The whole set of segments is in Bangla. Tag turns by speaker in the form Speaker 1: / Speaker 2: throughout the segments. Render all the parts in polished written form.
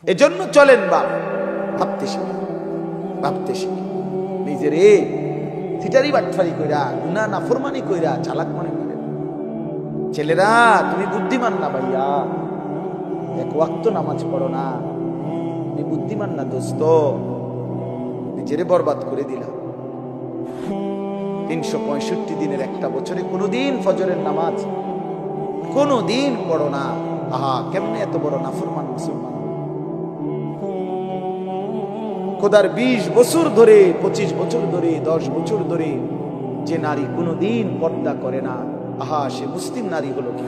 Speaker 1: এজন্য চলেন বাপ, ভাবতে শিখি, ভাবতে শিখি। নিজের সিটারি বাটফারি কইরা, গুনাহ নাফরমানি কইরা চালাক মনে করেন। ছেলেরা তুমি বুদ্ধিমান না ভাইয়া, এক ওয়াক্ত নামাজ পড়ো না, তুমি বুদ্ধিমান না দোস্ত, নিজেরে বরবাদ করে দিলা। 365 দিনের একটা বছরে কোনোদিন ফজরের নামাজ কোনোদিন পড়ো না। আহা, কেমনে এত বড় নাফরমান মুসলমান। খোদার 20 বছর ধরে, 25 বছর ধরে, 10 বছর ধরে যে নারী কোনোদিন পর্দা করে না, আহা, সে মুসলিম নারী হলো কি,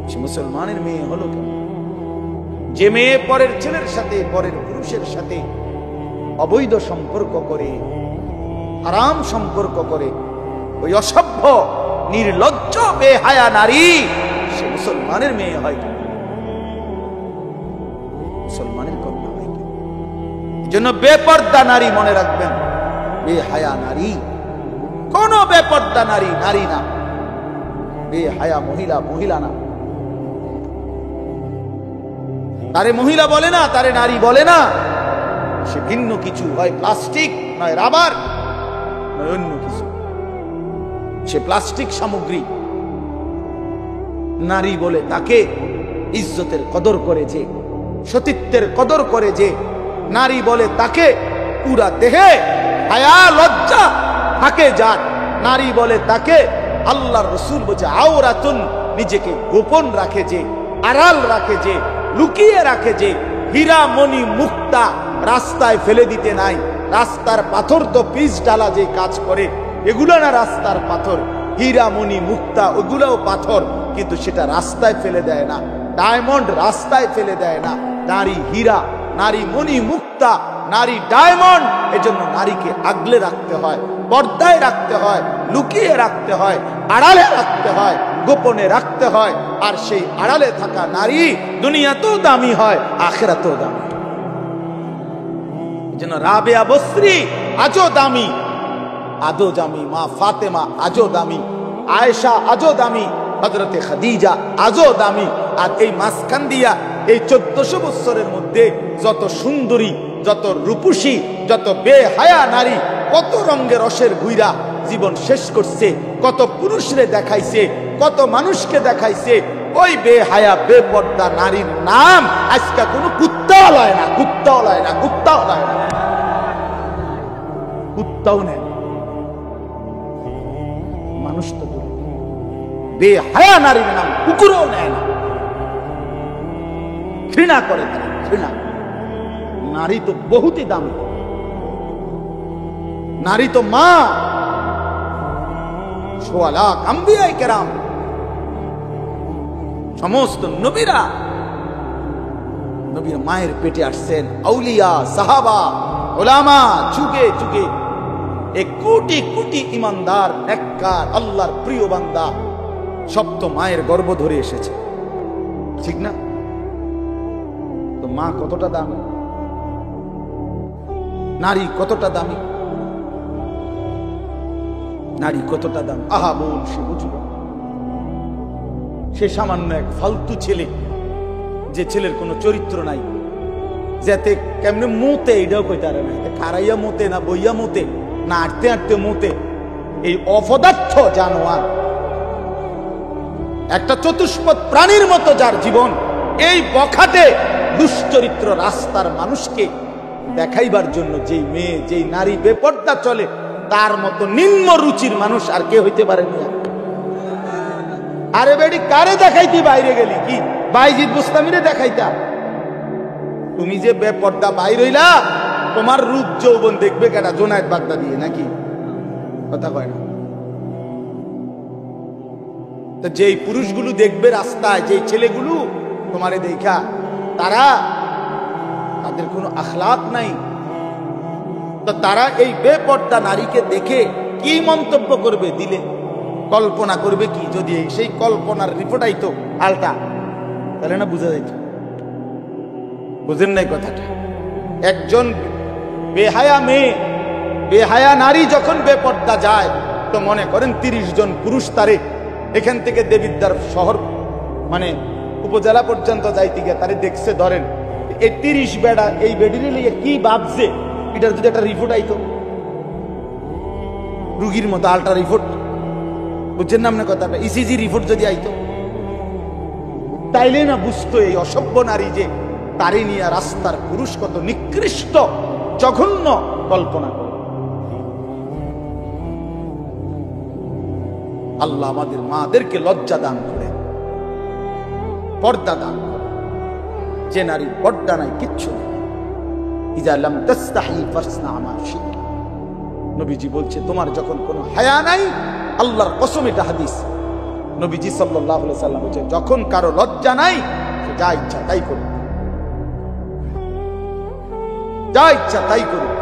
Speaker 1: সে মুসলমানের মেয়ে হলো কি? যে মেয়ে পরের ছেলের সাথে, পরের পুরুষের সাথে অবৈধ সম্পর্ক করে, হারাম সম্পর্ক করে, ওই অসভ্য নির্লজ্জ বেহায়া নারী সে মুসলমানের মেয়ে হয় কি? মুসলমানের কন্যা হয় কি? এজন্য বেপর্দা নারী মনে রাখবেন, বেহায়া নারী কোন বেপর্দা নারী নারী না, বেহায়া মহিলা মহিলা না। তারে মহিলা বলে না, তারে নারী বলে না, সে ভিন্ন কিছু, হয় প্লাস্টিক, নয় রাবার, নয় অন্য কিছু। সে প্লাস্টিক সামগ্রী। নারী বলে তাকে ইজ্জতের কদর করে যে, সতীত্বের কদর করে যে, নারী বলে তাকে পুরা দেহে হায়া লজ্জা থাকে যার, নারী বলে তাকে আল্লাহর রাসূল বলে আওরাতুন, নিজেকে গোপন রাখে যে, আড়াল রাখে যে, লুকিয়ে রাখে যে। হীরা মণি মুক্তা রাস্তায় ফেলে দিতে নাই, রাস্তার পাথর তো পিচ ডালা যে কাজ করে, এগুলো না রাস্তার পাথর। হীরা মণি মুক্তা ওগুলোও পাথর, কিন্তু সেটা রাস্তায় ফেলে দেয় না। ডায়মন্ড রাস্তায় ফেলে দেয় না। নারী হীরা, নারী মণি মুক্তা, নারী ডায়মন্ড। এজন্য নারীকে আগলে রাখতে হয়, পর্দায় রাখতে হয়, লুকিয়ে রাখতে হয়, আড়ালে রাখতে হয়, গোপনে রাখতে হয়। আর সেই আড়ালে থাকা নারী দুনিয়াতেও দামি হয়, আখিরাতেও দামি। এজন্য রাবেয়া বসরি আজও দামি, আজও দামি, মা ফাতেমা আজও দামি, আয়েশা আজও দামি, হযরতে খাদিজা আজও দামি। আর এই মাঝখান দিয়া এই 1400 বছরের মধ্যে যত সুন্দরী, যত রূপসী, যত বেহায়া নারী কত রঙের রসের গুইরা জীবন শেষ করছে, কত পুরুষরে দেখাইছে, কত মানুষকে দেখাইছে। ওই বেহায়া বেপর্দা নারীর নাম আজকে কোনো কুত্তাও লয় না, কুত্তাও লয় না, কুত্তাও লয় না, কুত্তাও নেয় মানুষ। তো বেহায়া নারীর নাম কুকুরও নেয় না, ঘৃণা করে তারা, ঘৃণা। নারী তো বহুতই দামি, নারী তো মা। ১৬ লাখ আম্বিয়া কেরাম, সমস্ত নবীরা নবীর মায়ের পেটে আসছেন। আউলিয়া, সাহাবা, ওলামা, যুগে যুগে এক কোটি কোটি ইমানদার, নেককার, আল্লাহর প্রিয় বান্দা সব তো মায়ের গর্ভ ধরে এসেছে, ঠিক না? তো মা কতটা দামি, নারী কতটা দামি, নারী কতটা দামি। আহা বোন, সে বুঝবে, সে সামান্য এক ফালতু ছেলে, যে ছেলের কোনো চরিত্র নাই, যাতে কেমনে মোতে এটাও কইতে পারে না, খারাইয়া মোতে না বইয়া মোতে না আটতে আটতে মোতে। এই অপদার্থ জানোয়ার, একটা চতুষ্পদ প্রাণীর মতো যার জীবন, এই বখাটে দুশ্চরিত্র রাস্তার মানুষকে দেখাইবার জন্য যেই মেয়ে, যেই নারী বেপর্দা চলে, তার মতো নিম্ন রুচির মানুষ আর কে হইতে পারে না। আরে বেডি, কারে দেখাইতি বাইরে গেলি? কি বাইজিদ বুস্তামিরে দেখাইতা? তুমি যে বেপর্দা বাইর হইলা, তোমার রূপ যৌবন দেখবে কেটা? জোনায়েদ বাগদা দিয়ে নাকি? কথা কয় না। তো যেই পুরুষগুলো দেখবে রাস্তায়, যেই ছেলেগুলো তোমারে দেখা, তাদের কোনো আখলাক নাই, তো তারা এই বেপর্দা নারীকে দেখে কি মন্তব্য করবে? দিলে কল্পনা করবে কি? যদি সেই কল্পনার রিপোর্টাই তো আলটা, তাহলে না বুঝা যাইত। বুঝেন নাই কথাটা? একজন বেহায়া মেয়ে, বেহায়া নারী যখন বেপর্দা যায়, তো মনে করেন 30 জন পুরুষ তারে এখান থেকে দেবিদ্বার শহর মানে উপজেলা পর্যন্ত যাইতে গিয়ে তারে দেখছে ধরেন এই 30 বেড়া এই বেডির লিয়ে কি ভাবছে, এটার যদি একটা রিপোর্ট আইতো রুগীর মতো আল্ট্রা রিপোর্ট, বুঝছেন না আপনার কথাটা, ইসিজি রিপোর্ট যদি আইতো তাইলে না বুঝতো এই অসভ্য নারী যে তারে নিয়ে রাস্তার পুরুষ কত নিকৃষ্ট জঘন্য কল্পনা করে। আল্লাহ আমাদের মাদেরকে লজ্জা দান করে, পর্দা দান করে। যে নারীর পর্দা নাই, কিচ্ছু নেই। ইজা লাম তাস্তাহি ফাসনা মা শি'তা, নবীজি বলছে তোমার যখন কোনো হায়া নাই, আল্লাহর কসম এটা হাদিস, নবীজি সাল্লাল্লাহু আলাইহি সাল্লাম বলেছে যখন কারো লজ্জা নাই সে যা ইচ্ছা তাই করুক, যা ইচ্ছা তাই করুক।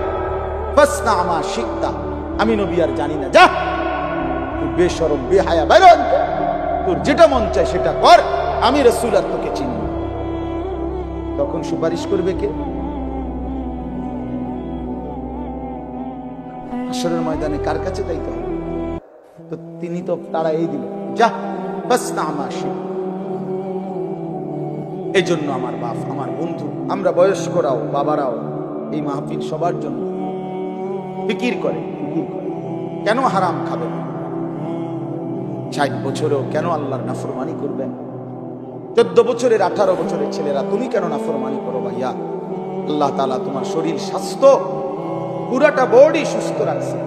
Speaker 1: ফাসনা মা শি'তা, আমি নবী আর জানি না, যা তুই বেশরম বেহায়া বাইরে, তোর যেটা মন চায় সেটা কর, আমি রাসূল আর তোকে চিনি। তখন সুপারিশ করবে কে? হাসরের ময়দানে কার কাছে যাইতে হবে? তো তিনি তো তাড়াই দিলেন, যা ফাসনা মা শি'তা। এই জন্য আমার বাপ, আমার বন্ধু, আমরা বয়স্করাও বাবারাও এই মাহফিল সবার জন্য ফিকির করে, কেন হারাম খাবেন? 60 বছরেও কেন আল্লাহর নাফরমানি করবেন? 14 বছরের 18 বছরের ছেলেরা তুমি কেন নাফরমানি করো ভাইয়া? আল্লাহ তাআলা তোমার শরীর স্বাস্থ্য পুরাটা বডি সুস্থ রাখছে,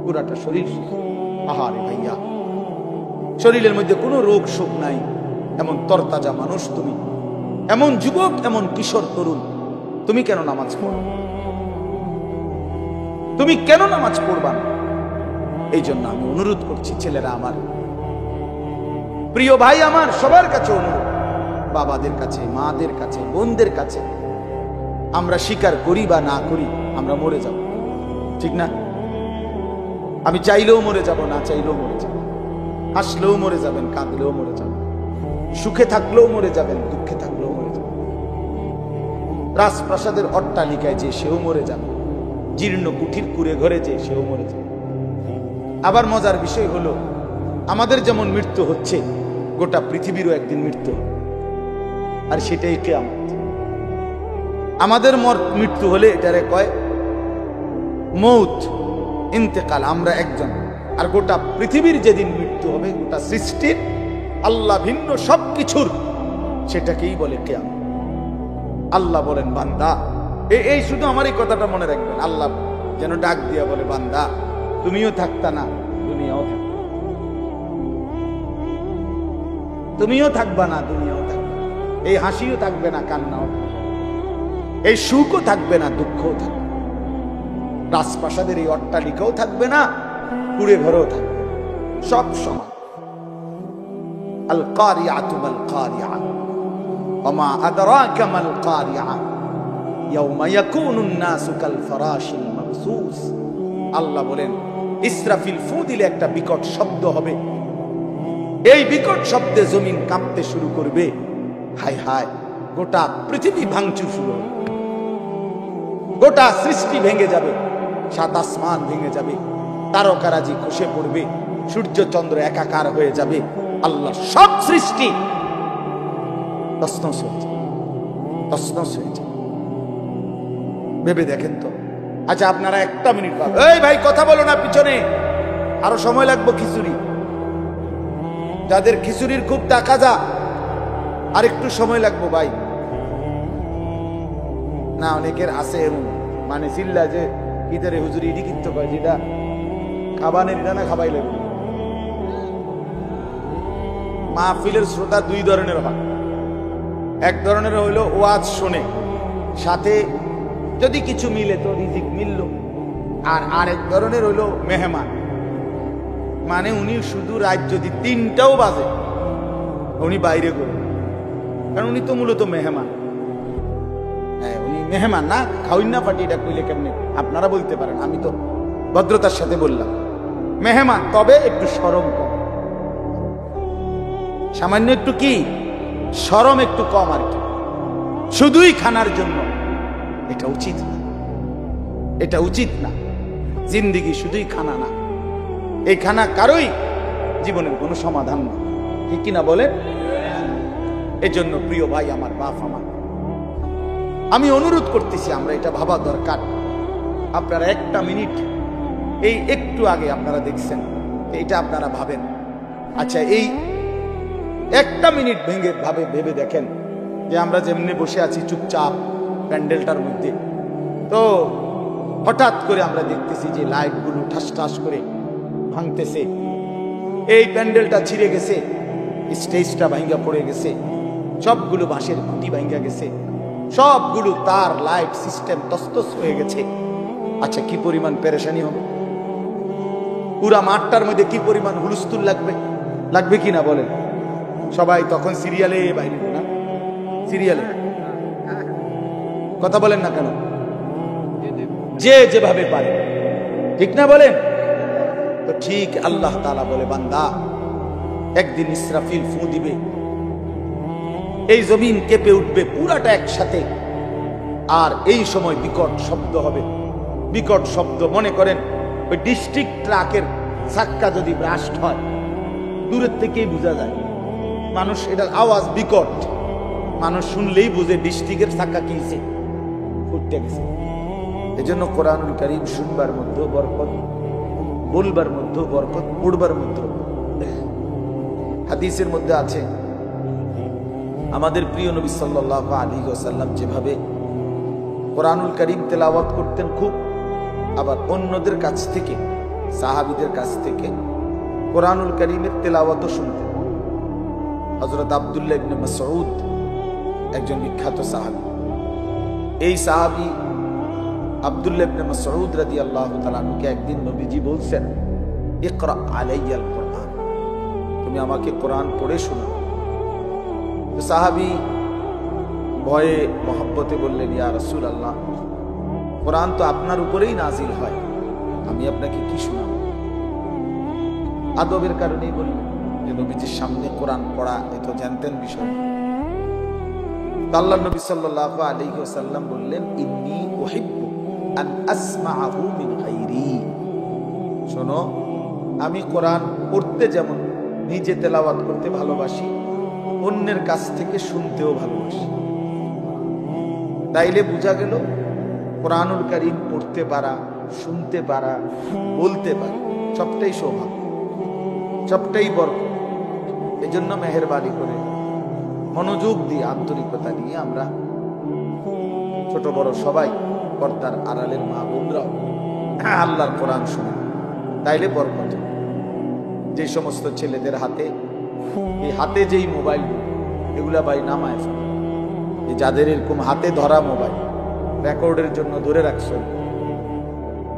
Speaker 1: পুরাটা শরীর। আহারে ভাইয়া, শরীরের মধ্যে কোনো রোগ শোক নাই, এমন তরতাজা মানুষ তুমি, এমন যুবক, এমন কিশোর তরুণ, তুমি কেন নামাজ পড়ো? তুমি কেন নামাজ পড়বা না? এই জন্য আমি অনুরোধ করছি, ছেলেরা আমার, প্রিয় ভাই আমার, সবার কাছে অনুরোধ, বাবাদের কাছে, মাদের কাছে, বোনদের কাছে, আমরা স্বীকার করি বা না করি আমরা মরে যাব, ঠিক না? আমি চাইলেও মরে যাব, না চাইলেও মরে যাব, হাসলেও মরে যাবেন, কাঁদলেও মরে যাবেন, সুখে থাকলেও মরে যাবেন, দুঃখে থাকলেও মরে যাবেন। রাজপ্রাসাদের অট্টালিকায় যে সেও মরে যাবে, জীর্ণ কুঠির কুড়ে ঘরে যে সেও মরে যাবে। আবার মজার বিষয় হলো, আমাদের যেমন মৃত্যু হচ্ছে, গোটা পৃথিবীরও একদিন মৃত্যু হবে, আর সেটাই কিয়ামত। আমাদের মৃত্যু হলে এটারে কয় মৌত, ইন্তেকাল, আমরা একজন। আর গোটা পৃথিবীর যেদিন মৃত্যু হবে, গোটা সৃষ্টির আল্লাহ ভিন্ন সবকিছুর, সেটাকেই বলে কিয়ামত। আল্লাহ বলেন বান্দা, এই শুধু আমার এই কথাটা মনে রাখবেন, আল্লাহ যেন ডাক দিয়া বলে বান্দা তুমিও থাকতা না, দুনিয়াও থাকবে, তুমিও থাকবা না, দুনিয়াও থাকবে, এই হাসিও থাকবে না, কান্নাও থাকবে, এই সুখও থাকবে না, দুঃখও থাকবে, রাজপ্রাসাদের এই অট্টালিকাও থাকবে না, কুড়ে ঘরেও থাকবে, সব সমান। আল কারিআতু মাল কারিআ ওয়া মা আদরাকা মাল কারিআ ইয়াওমা ইয়াকুনুন নাসু কাল ফারাশিল মাবসুস। আল্লাহ বলেন, ইসরাফিল ফু দিলে একটা বিকট শব্দ হবে, এই বিকট শব্দে জমিন কাঁপতে শুরু করবে, হায় হায়, গোটা পৃথিবী ভাঙচুর শুরু হবে, গোটা সৃষ্টি ভেঙে যাবে, সাত আসমান ভেঙে যাবে, তারকারাজি খসে পড়বে, সূর্য চন্দ্র একাকার হয়ে যাবে, আল্লাহ সব সৃষ্টি তছনছ হয়ে যাবে, তছনছ হয়ে যাবে। ভেবে দেখেন তো। আচ্ছা আপনারা একটা মিনিট পাবেন, এই ভাই কথা বলো না, পিছনে আরো সময় লাগবে খিচুড়ি, যাদের খিচুড়ির খুব টাকা যা, আর একটু সময় লাগবে ভাই। না অনেকের আছে এমন মানে চিল্লা যে ইদারে হুজুরি ইডি কিনতে কয়, যেটা খাবানের এটা না খাবাই লাগবে। মাহফিলের শ্রোতা দুই ধরনের হয়, এক ধরনের হইলো ওয়াজ শোনে, সাথে যদি কিছু মিলে তো রিজিক মিলল, আর আরেক ধরনের হইলো মেহমান, মানে উনি শুধু রাত যদি 3টাও বাজে উনি বাইরে করবেন, কারণ উনি তো মূলত মেহমান। হ্যাঁ উনি মেহমান না, খাওয়িন না পাটি, এটা কইলে কেমনে আপনারা বলতে পারেন, আমি তো ভদ্রতার সাথে বললাম মেহমান, তবে একটু শরম কম, সামান্য একটু কি শরম একটু কম আর কি, শুধুই খানার জন্য এটা উচিত না, এটা উচিত না। জিন্দিগি শুধুই খানা না, এই খানা কারোই জীবনের কোনো সমাধান না, ঠিক কিনা বলেন? এজন্য প্রিয় ভাই আমার, বাপ আমার, আমি অনুরোধ করতেছি, আমরা এটা ভাবা দরকার। আপনারা একটা মিনিট, এই একটু আগে আপনারা দেখছেন, এটা আপনারা ভাবেন। আচ্ছা, এই একটা মিনিট ভেবে দেখেন যে আমরা যেমনি বসে আছি চুপচাপ প্যান্ডেলটার মধ্যে, তো হঠাৎ করে আমরা দেখতেছি যে লাইটগুলো ঠাস ঠাস করে ভাঙতেছে, এই প্যান্ডেলটা ছিঁড়ে গেছে, স্টেজটা ভাঙ্গা পড়ে গেছে, সবগুলো বাঁশের খুঁটি ভাঙ্গা গেছে, সবগুলো তার লাইট সিস্টেম তস্তস হয়ে গেছে। আচ্ছা, কি পরিমাণ পেরেশানি হবে? পুরা মাঠটার মধ্যে কি পরিমাণ হুলস্থুল লাগবে কিনা বলেন? সবাই তখন সিরিয়ালে বাইরে, না সিরিয়ালে কথা বলেন না কেন? যে যেভাবে পারে, ঠিক না বলেন? তো ঠিক আল্লাহ তাআলা বলে, বান্দা একদিন ইসরাফিল ফু দিবে, এই জমিন কেঁপে উঠবে পুরাটা একসাথে, আর এই সময় বিকট শব্দ হবে। বিকট শব্দ মনে করেন ওই ডিস্ট্রিক্ট ট্রাকের চাক্কা যদি ব্রাস্ট হয়, দূরের থেকেই বোঝা যায়। মানুষ এটার আওয়াজ বিকট, মানুষ শুনলেই বুঝে ডিস্ট্রিক্টের চাক্কা কি হয়েছে, ফুটতে গেছে। এজন্য কোরআনুল কারীম শুনবার মধ্যে বরকত, বলবার মধ্যে বরকত, পড়বার মধ্যে। হাদিসের মধ্যে আছে, আমাদের প্রিয় নবী সাল্লাল্লাহু আলাইহি ওয়াসাল্লাম যেভাবে কোরআনুল কারীম তেলাওয়াত করতেন খুব, আবার অন্যদের কাছ থেকে, সাহাবীদের কাছ থেকে কোরআনুল কারীমের তেলাওয়াতও শুনতেন। হযরত আব্দুল্লাহ ইবনে মাসউদ একজন বিখ্যাত সাহাবী। এই সাহাবী আব্দুল্লাহ ইবনে মাসউদ রাদিয়াল্লাহু তাআলা আনহুকে একদিন নবীজি বলছেন, ইকরা আলাইয়াল কোরআন, তুমি আমাকে কোরআন পড়ে শোনাও। তো সাহাবী ভয়ে মহব্বতে বললেন, ইয়া রাসূলুল্লাহ, কোরআন তো আপনার উপরেই নাজিল হয়, আমি আপনাকে কি শোনাবো? আদবের কারণেই বললেন যে নবীজির সামনে কোরআন পড়া এ তো জানতেন বিষয়। আল্লাহর নবী সাল্লাল্লাহু আলাইহি ওয়াসাল্লাম বললেন, ইন্নী উহিব্বু আন আসমাআহু মিন গায়রি, শোনো, আমি কোরআন পড়তে যেমন নিজে তেলাওয়াত করতে ভালোবাসি, অন্যের কাছ থেকে শুনতেও ভালোবাসি। তাইলে বোঝা গেল কোরআনুল কারীম পড়তে পারা, শুনতে পারা, বলতে পারা সবটাই সৌভাগ্য, সবটাই বরকত। এজন্য মেহেরবানি করে মনোযোগ দিয়ে, আন্তরিকতা নিয়ে আমরা ছোট বড় সবাই, পর্দার আড়ালের মা বোনরাও আল্লাহর কোরআন শুনে, তাইলে বরকত। যে সমস্ত ছেলেদের হাতে, এই হাতে যেই মোবাইল, এগুলা ভাই নামায় ফেলে। যাদের এরকম হাতে ধরা মোবাইল রেকর্ডের জন্য ধরে রাখছেন,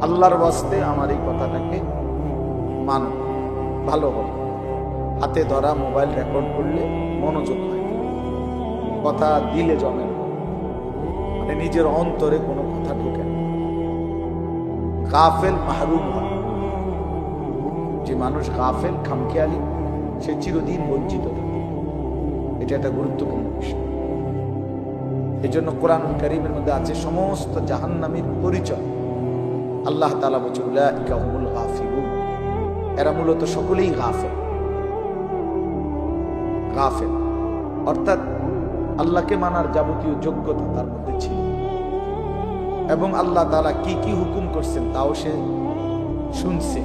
Speaker 1: আল্লাহর ওয়াস্তে আমার এই কথাটাকে মান, ভালো হবে। হাতে ধরা মোবাইল রেকর্ড করলে মনোযোগ হয়, কথা দিলে জমে, মানে নিজের অন্তরে কোনো কথা ঢোকে না। গাফেল মাহরুম হয়, যে মানুষ গাফেল, খামখেয়ালি, সে চিরদিন বঞ্চিত থাকে। এটা একটা গুরুত্বপূর্ণ বিষয়। এই জন্য কোরআনুল কারীমের মধ্যে আছে সমস্ত জাহান্নামীর পরিচয়। আল্লাহ তাআলা বলেন, উলাইকা হুমুল গাফিলুন, এরা মূলত সকলেই গাফেল। গাফেল অর্থাৎ আল্লাহকে মানার যাবতীয় যোগ্যতা তার মধ্যে ছিল, এবং আল্লাহ তাআলা কি কি হুকুম করছেন তাও সে শুনছে,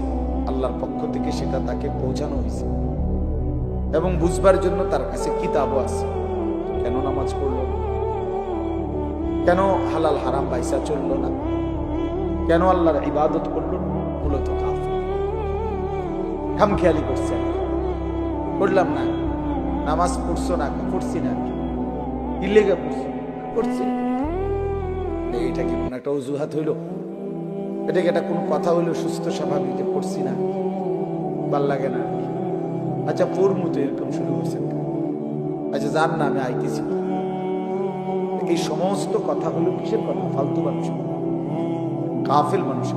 Speaker 1: আল্লাহর পক্ষ থেকে সেটা তাকে পৌঁছানো হয়েছে, এবং বুঝবার জন্য তার কাছে কিতাবও আছে। কেন নামাজ পড়ল না, কেন হালাল হারাম বাইসা চলল না, কেন আল্লাহর ইবাদত করলো, মূলত কাফের। খামখেয়ালি করছে, পড়লাম না, নামাজ পড়ছো না, পড়ছি না, কি লেগে পড়ছো, পড়ছি। এটা কি কোন একটা অজুহাত হইল? এটা কি একটা কোন কথা হইলো সুস্থ স্বাভাবিক যে পড়ছি না, ভাল লাগে না? আচ্ছা পড়মু তো, এরকম শুরু করছেন। আচ্ছা যার না, আমি আইতেছি। এই সমস্ত কথা হলো কিসের কথা? ফালতু মানুষ, গাফেল মানুষ।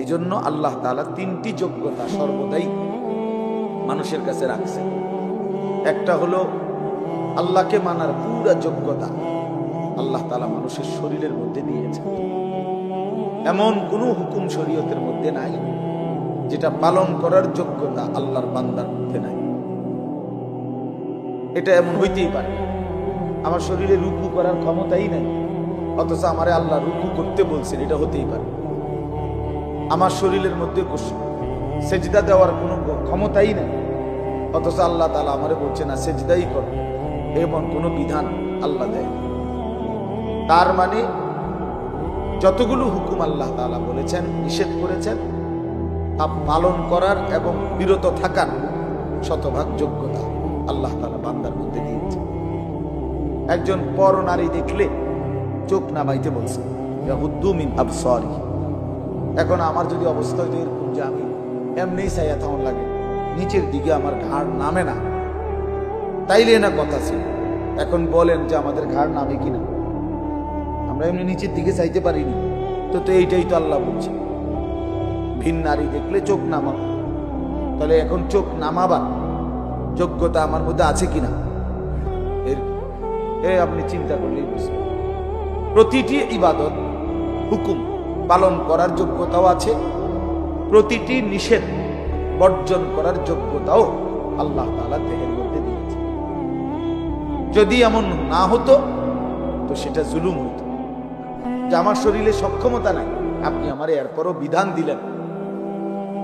Speaker 1: এই জন্য আল্লাহ তাআলা তিনটি যোগ্যতা সর্বদাই মানুষের কাছে রাখছেন। একটা হলো আল্লাহকে মানার পুরা যোগ্যতা আল্লাহ তাআলা মানুষের শরীরের মধ্যে দিয়েছেন। এমন কোন হুকুম শরীয়তের মধ্যে নাই যেটা পালন করার যোগ্যতা আল্লাহর বান্দার মধ্যে নাই। এটা এমন হইতেই পারে। আমার শরীরে রুকু করার ক্ষমতাই নেই, অথচ আমারে আল্লাহ রুকু করতে বলছেন, এটা হতেই পারে। আমার শরীরের মধ্যে সেজদা দেওয়ার কোনো ক্ষমতাই নেই, অথচ আল্লাহ তাআলা আমারে বলছে না সেজদাই করো, এমন কোনো বিধান আল্লাহ দেয়। তার মানে যতগুলো হুকুম আল্লাহ তাআলা বলেছেন, নিষেধ করেছেন, তা পালন করার এবং বিরত থাকার শতভাগ যোগ্যতা আল্লাহ তাআলা বান্দার মধ্যে দিয়েছে। একজন পর নারী দেখলে চোখ নামাইতে বলছেন, ইয়াগুদ্দু মিন আবসারি। এখন আমার যদি অবস্থা হইতো এরকম যে আমি এমনি চাইয়া থাকুন লাগে, নিচের দিকে আমার ঘাড় নামে না, তাইলে না কথা ছিল। এখন বলেন যে আমাদের ঘাড় নামে কিনা? আমরা এমনি নিচের দিকে চাইতে পারিনি তো। তো এইটাই তো আল্লাহ বলছে, ভিন নারী দেখলে চোখ নামা। তাহলে এখন চোখ নামাবার যোগ্যতা আমার মধ্যে আছে কিনা এর আপনি চিন্তা করলেই বুঝবেন। প্রতিটি ইবাদত হুকুম পালন করার যোগ্যতাও আছে, প্রতিটি নিষেধ বর্জন করার যোগ্যতাও আল্লাহ তাআলা দেহের মধ্যে দিয়েছে। যদি এমন না হতো তো সেটা জুলুম হতো, যে আমার শরীরে সক্ষমতা নাই, আপনি আমার এরপরও বিধান দিলেন,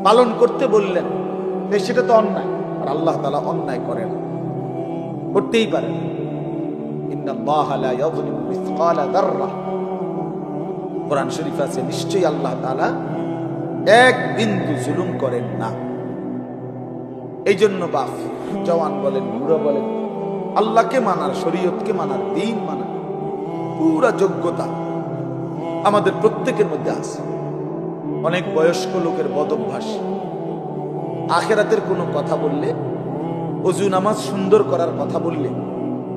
Speaker 1: পালন করতে বললেন, সেটা তো অন্যায়। আর আল্লাহ তাআলা অন্যায় করেন, করতেই পারেন। ইন্নাল্লাহা লা ইয়াযলিমু মিসকালা যাররা, কোরআন শরীফ আছে, নিশ্চয়ই আল্লাহ তাআলা এক বিন্দু জুলুম করেন না। এই জন্য বাপ জওয়ান বলেন, বুড়া বলেন, আল্লাহকে মানার, শরীয়তকে মানার, দ্বীন মানার পুরা যোগ্যতা আমাদের প্রত্যেকের মধ্যে আছে। অনেক বয়স্ক লোকের বদভ্যাস, আখিরাতের কোনো কথা বললে, ওযু নামাজ সুন্দর করার কথা বললে,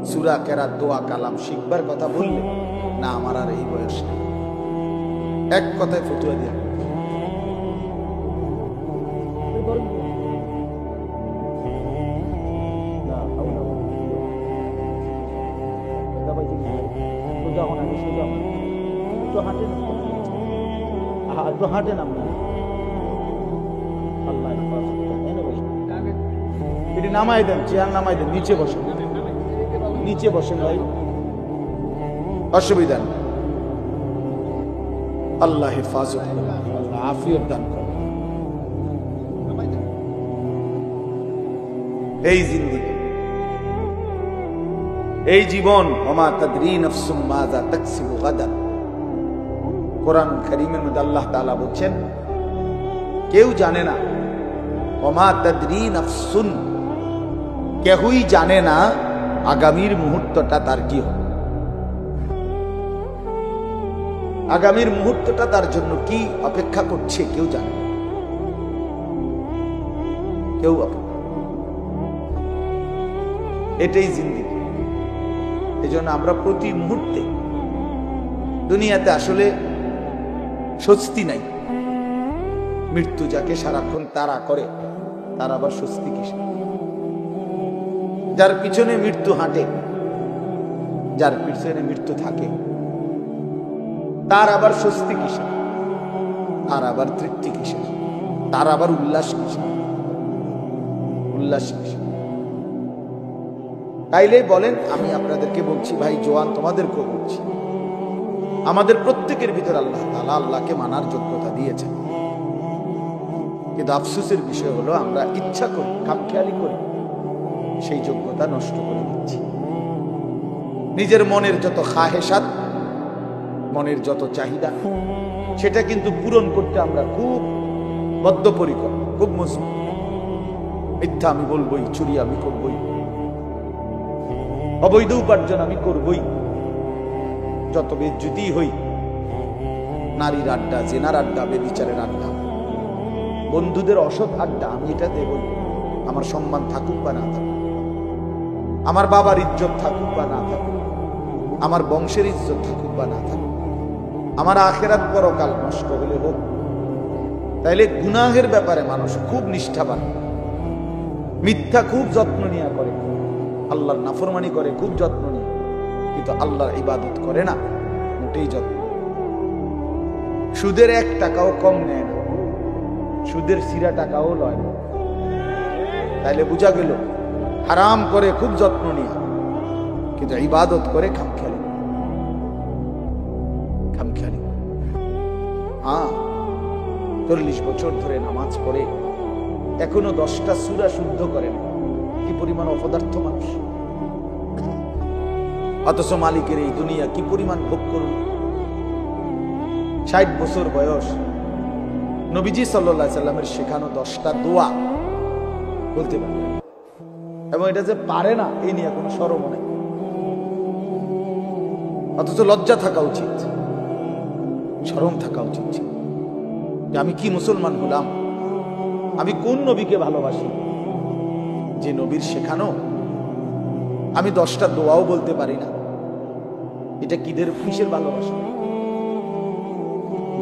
Speaker 1: সূরা কেরাত, দোয়া কালাম শিখবার কথা বললে, না আমার আর এই বয়স নেই, এক কথায় ফতুয়া দিয়ে হাঁটে না। আল্লাহ এটি নামাই দেন, চেয়ার নামাই দেন, নিচে বসেন, নিচে বসেন ভাই, অসুবিধা নেই। আল্লাহ হেফাজত, আল্লাহ আফিয়ত দান করে। এই জিন্দেগি, এই জীবন, ওমা তাদরি নাফসুম মাযা তাকসিবু গাদান। কোরআন কারীমের মধ্যে আল্লাহ তাআলা বলছেন, কেউ জানে না, ওমা তাদরি নাফসুন, কেউই জানে না আগামীর মুহূর্তটা তার কি হবে, আগামীর মুহূর্তটা তার জন্য কি অপেক্ষা করছে কেউ জানে না, কেউ। এটাই জিন্দেগি। এই জন্য আমরা প্রতি মুহূর্তে, দুনিয়াতে আসলে স্বস্তি নাই। মৃত্যু যাকে সারাক্ষণ তাড়া করে, তার আবার স্বস্তি কিসে? যার পিছনে মৃত্যু হাঁটে, যার পিছনে মৃত্যু থাকে, তার আবার স্বস্তি কিসে? তার আবার তৃপ্তি কিসে? তার আবার উল্লাস কিসে? উল্লাস কিসে? তাইলে বলেন, আমি আপনাদেরকে বলছি ভাই, জওয়ান তোমাদেরকেও বলছি, আমাদের প্রত্যেকের ভিতর আল্লাহ তাআলা আল্লাহকে মানার যোগ্যতা দিয়েছেন। কিন্তু আফসোসের বিষয় হলো আমরা ইচ্ছা করি, খামখেয়ালি করি, সেই যোগ্যতা নষ্ট করে দিচ্ছি। নিজের মনের যত খাহেসাত, মনের যত চাহিদা, সেটা কিন্তু পূরণ করতে আমরা খুব বদ্ধপরিকর, খুব মজবুত। মিথ্যা আমি বলবই, চুরি আমি করবই, অবৈধ উপার্জন আমি করবই, যত বেজ্জতি হই, নারীর আড্ডা, জেনার আড্ডা, বেবিচারের আড্ডা, বন্ধুদের অসৎ আড্ডা, আমি এটা দেবই। আমার সম্মান থাকুক বা না থাকুক, আমার বাবার ইজ্জত থাকুক বা না থাকুক, আমার বংশের ইজ্জত থাকুক বা না থাকুক, আমার আখিরাত পরকাল নষ্ট হলে হোক। তাইলে গুনাহের ব্যাপারে মানুষ খুব নিষ্ঠাবান, মিথ্যা খুব যত্ন নিয়ে করে, আল্লাহর নাফরমানি করে খুব যত্ন নিয়ে, কিন্তু আল্লাহর ইবাদত করে না মোটেই যত্ন। সুদের 1 টাকাও কম নেয় না, সুদের সিরা টাকাও লয় না। তাইলে বোঝা গেল হারাম করে খুব যত্ন নিয়ে, কিন্তু ইবাদত করে খামখেয়ালি। হ্যাঁ, 40 বছর ধরে নামাজ পড়ে এখনো 10টা সূরা শুদ্ধ করেন। কি পরিমাণ অপদার্থ মানুষ! অথচ মালিকের এই দুনিয়া কি পরিমাণ ভোগ করুন। 60 বছর বয়স, নবীজি সাল্লাল্লাহু আলাইহি সাল্লামের শেখানো 10টা দোয়া বলতে পারে, এবং এটা যে পারে না এই নিয়ে কোনো শরম নেই। অথচ লজ্জা থাকা উচিত, শরম থাকা উচিত যে আমি কি মুসলমান হলাম, আমি কোন নবীকে ভালোবাসি যে নবীর শেখানো আমি 10টা দোয়াও বলতে পারি না। এটা কিসের ভালোবাসা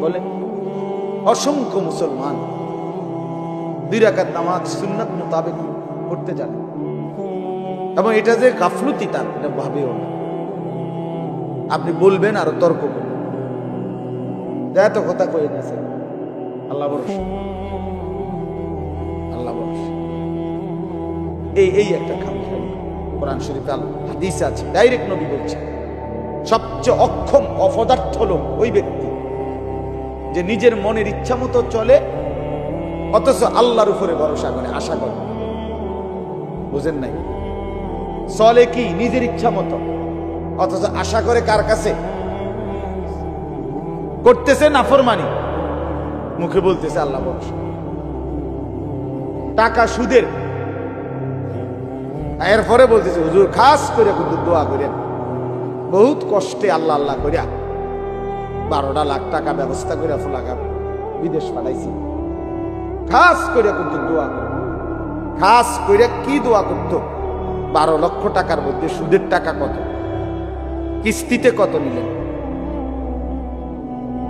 Speaker 1: বলে? অসংখ্য মুসলমান 2 রাকাত নামাজ সুন্নাত মোতাবেক পড়তে জানে, এবং এটা যে গাফলতি তার এটা ভাবেও না। আপনি বলবেন আরো তর্ক করবেন, এত কথা কয়ে গেছে। আল্লাহ ভরসা, আল্লাহ ভরসা। এই একটা খামখেয়ালি। কোরআন শরীফে হাদিস আছে, ডাইরেক্ট নবী বলছে সবচেয়ে অক্ষম অপদার্থ লোক ওই ব্যক্তি যে নিজের মনের ইচ্ছা মতো চলে, অথচ আল্লাহর উপরে ভরসা করে, আশা করে। বুঝেন নাই? চলে কি নিজের ইচ্ছা মতো, অথচ আশা করে কার কাছে? করতেছে নাফরমানি, মুখে বলতেছে আল্লাহ ভরসা। টাকা সুদের, এরপরে বলতেছে হুজুর খাস করে কিন্তু দোয়া করেন, বহুত কষ্টে আল্লাহ আল্লাহ করিয়া 12 লাখ টাকা ব্যবস্থা করে ফুলাকা বিদেশ পাঠাইছি, খাস করে কিন্তু দোয়া করে। খাস করে কি দোয়া করতো? 12 লক্ষ টাকার মধ্যে সুদের টাকা কত, কিস্তিতে কত নিলেন,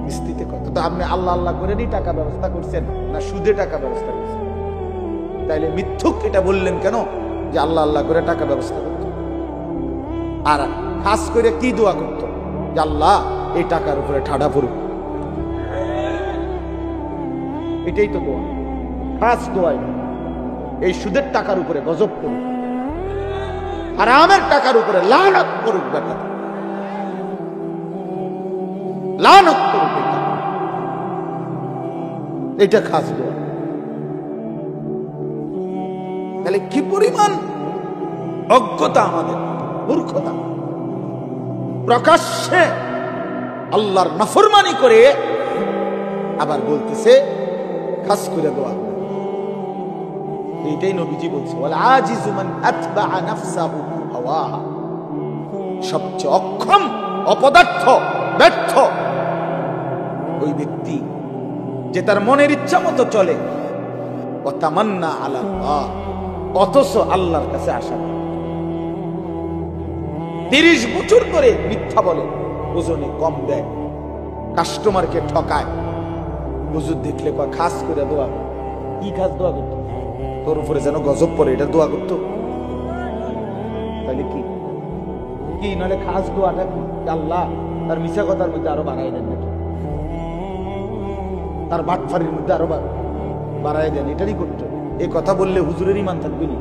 Speaker 1: কিস্তিতে কত? তো আপনি আল্লাহ আল্লাহ করে টাকা ব্যবস্থা করছেন না সুদে টাকা ব্যবস্থা করছেন? তাইলে মিথ্যুক এটা বললেন কেন যে আল্লাহ আল্লাহ করে টাকা ব্যবস্থা করত? আর খাস করে কি দোয়া করতো? যে আল্লাহ এই টাকার উপরে ঠাডা পড়ুক। এটাই তো দোয়া, খাস দোয়াই। এই সুদের টাকার উপরে গজব করুক, হারামের টাকার উপরে লানত করুক, ব্যাপার লানত করুক, এটা খাস দোয়া। তাহলে কি পরিমাণ অজ্ঞতা আমাদের, মূর্খতা! প্রকাশ্যে আল্লাহর নাফরমানি করে আবার বলতেছে খাস করে দোয়া। এইটাই নবীজি বলছে, ওয়াল আজিজু মান আতবা নাফসাহু হাওয়াহা। সবচেয়ে অক্ষম, অপদার্থ, ব্যর্থ ওই ব্যক্তি যে তার মনের ইচ্ছা মতো চলে, ওয়া তামান্না আলা আল্লাহ, অথচ আল্লাহর কাছে আশা করে। 30 বছর ধরে মিথ্যা বলে, ওজনে কম দেয়, কাস্টমারকে ঠকায়, হুজুর দেখলে কয় খাস করে দোয়া। কি খাস দোয়া করতো? তোর উপরে যেন গজব পড়ে, এটা দোয়া করতো? তাহলে কি কি নাহলে খাস দোয়াটা আল্লাহ তার মিশা কথার মধ্যে আরো বাড়াই দেন নাকি? তার বাটফারির মধ্যে আরো বাড়াই দেন, এটারই করতো। এই কথা বললে হুজুরের ইমান থাকবে না।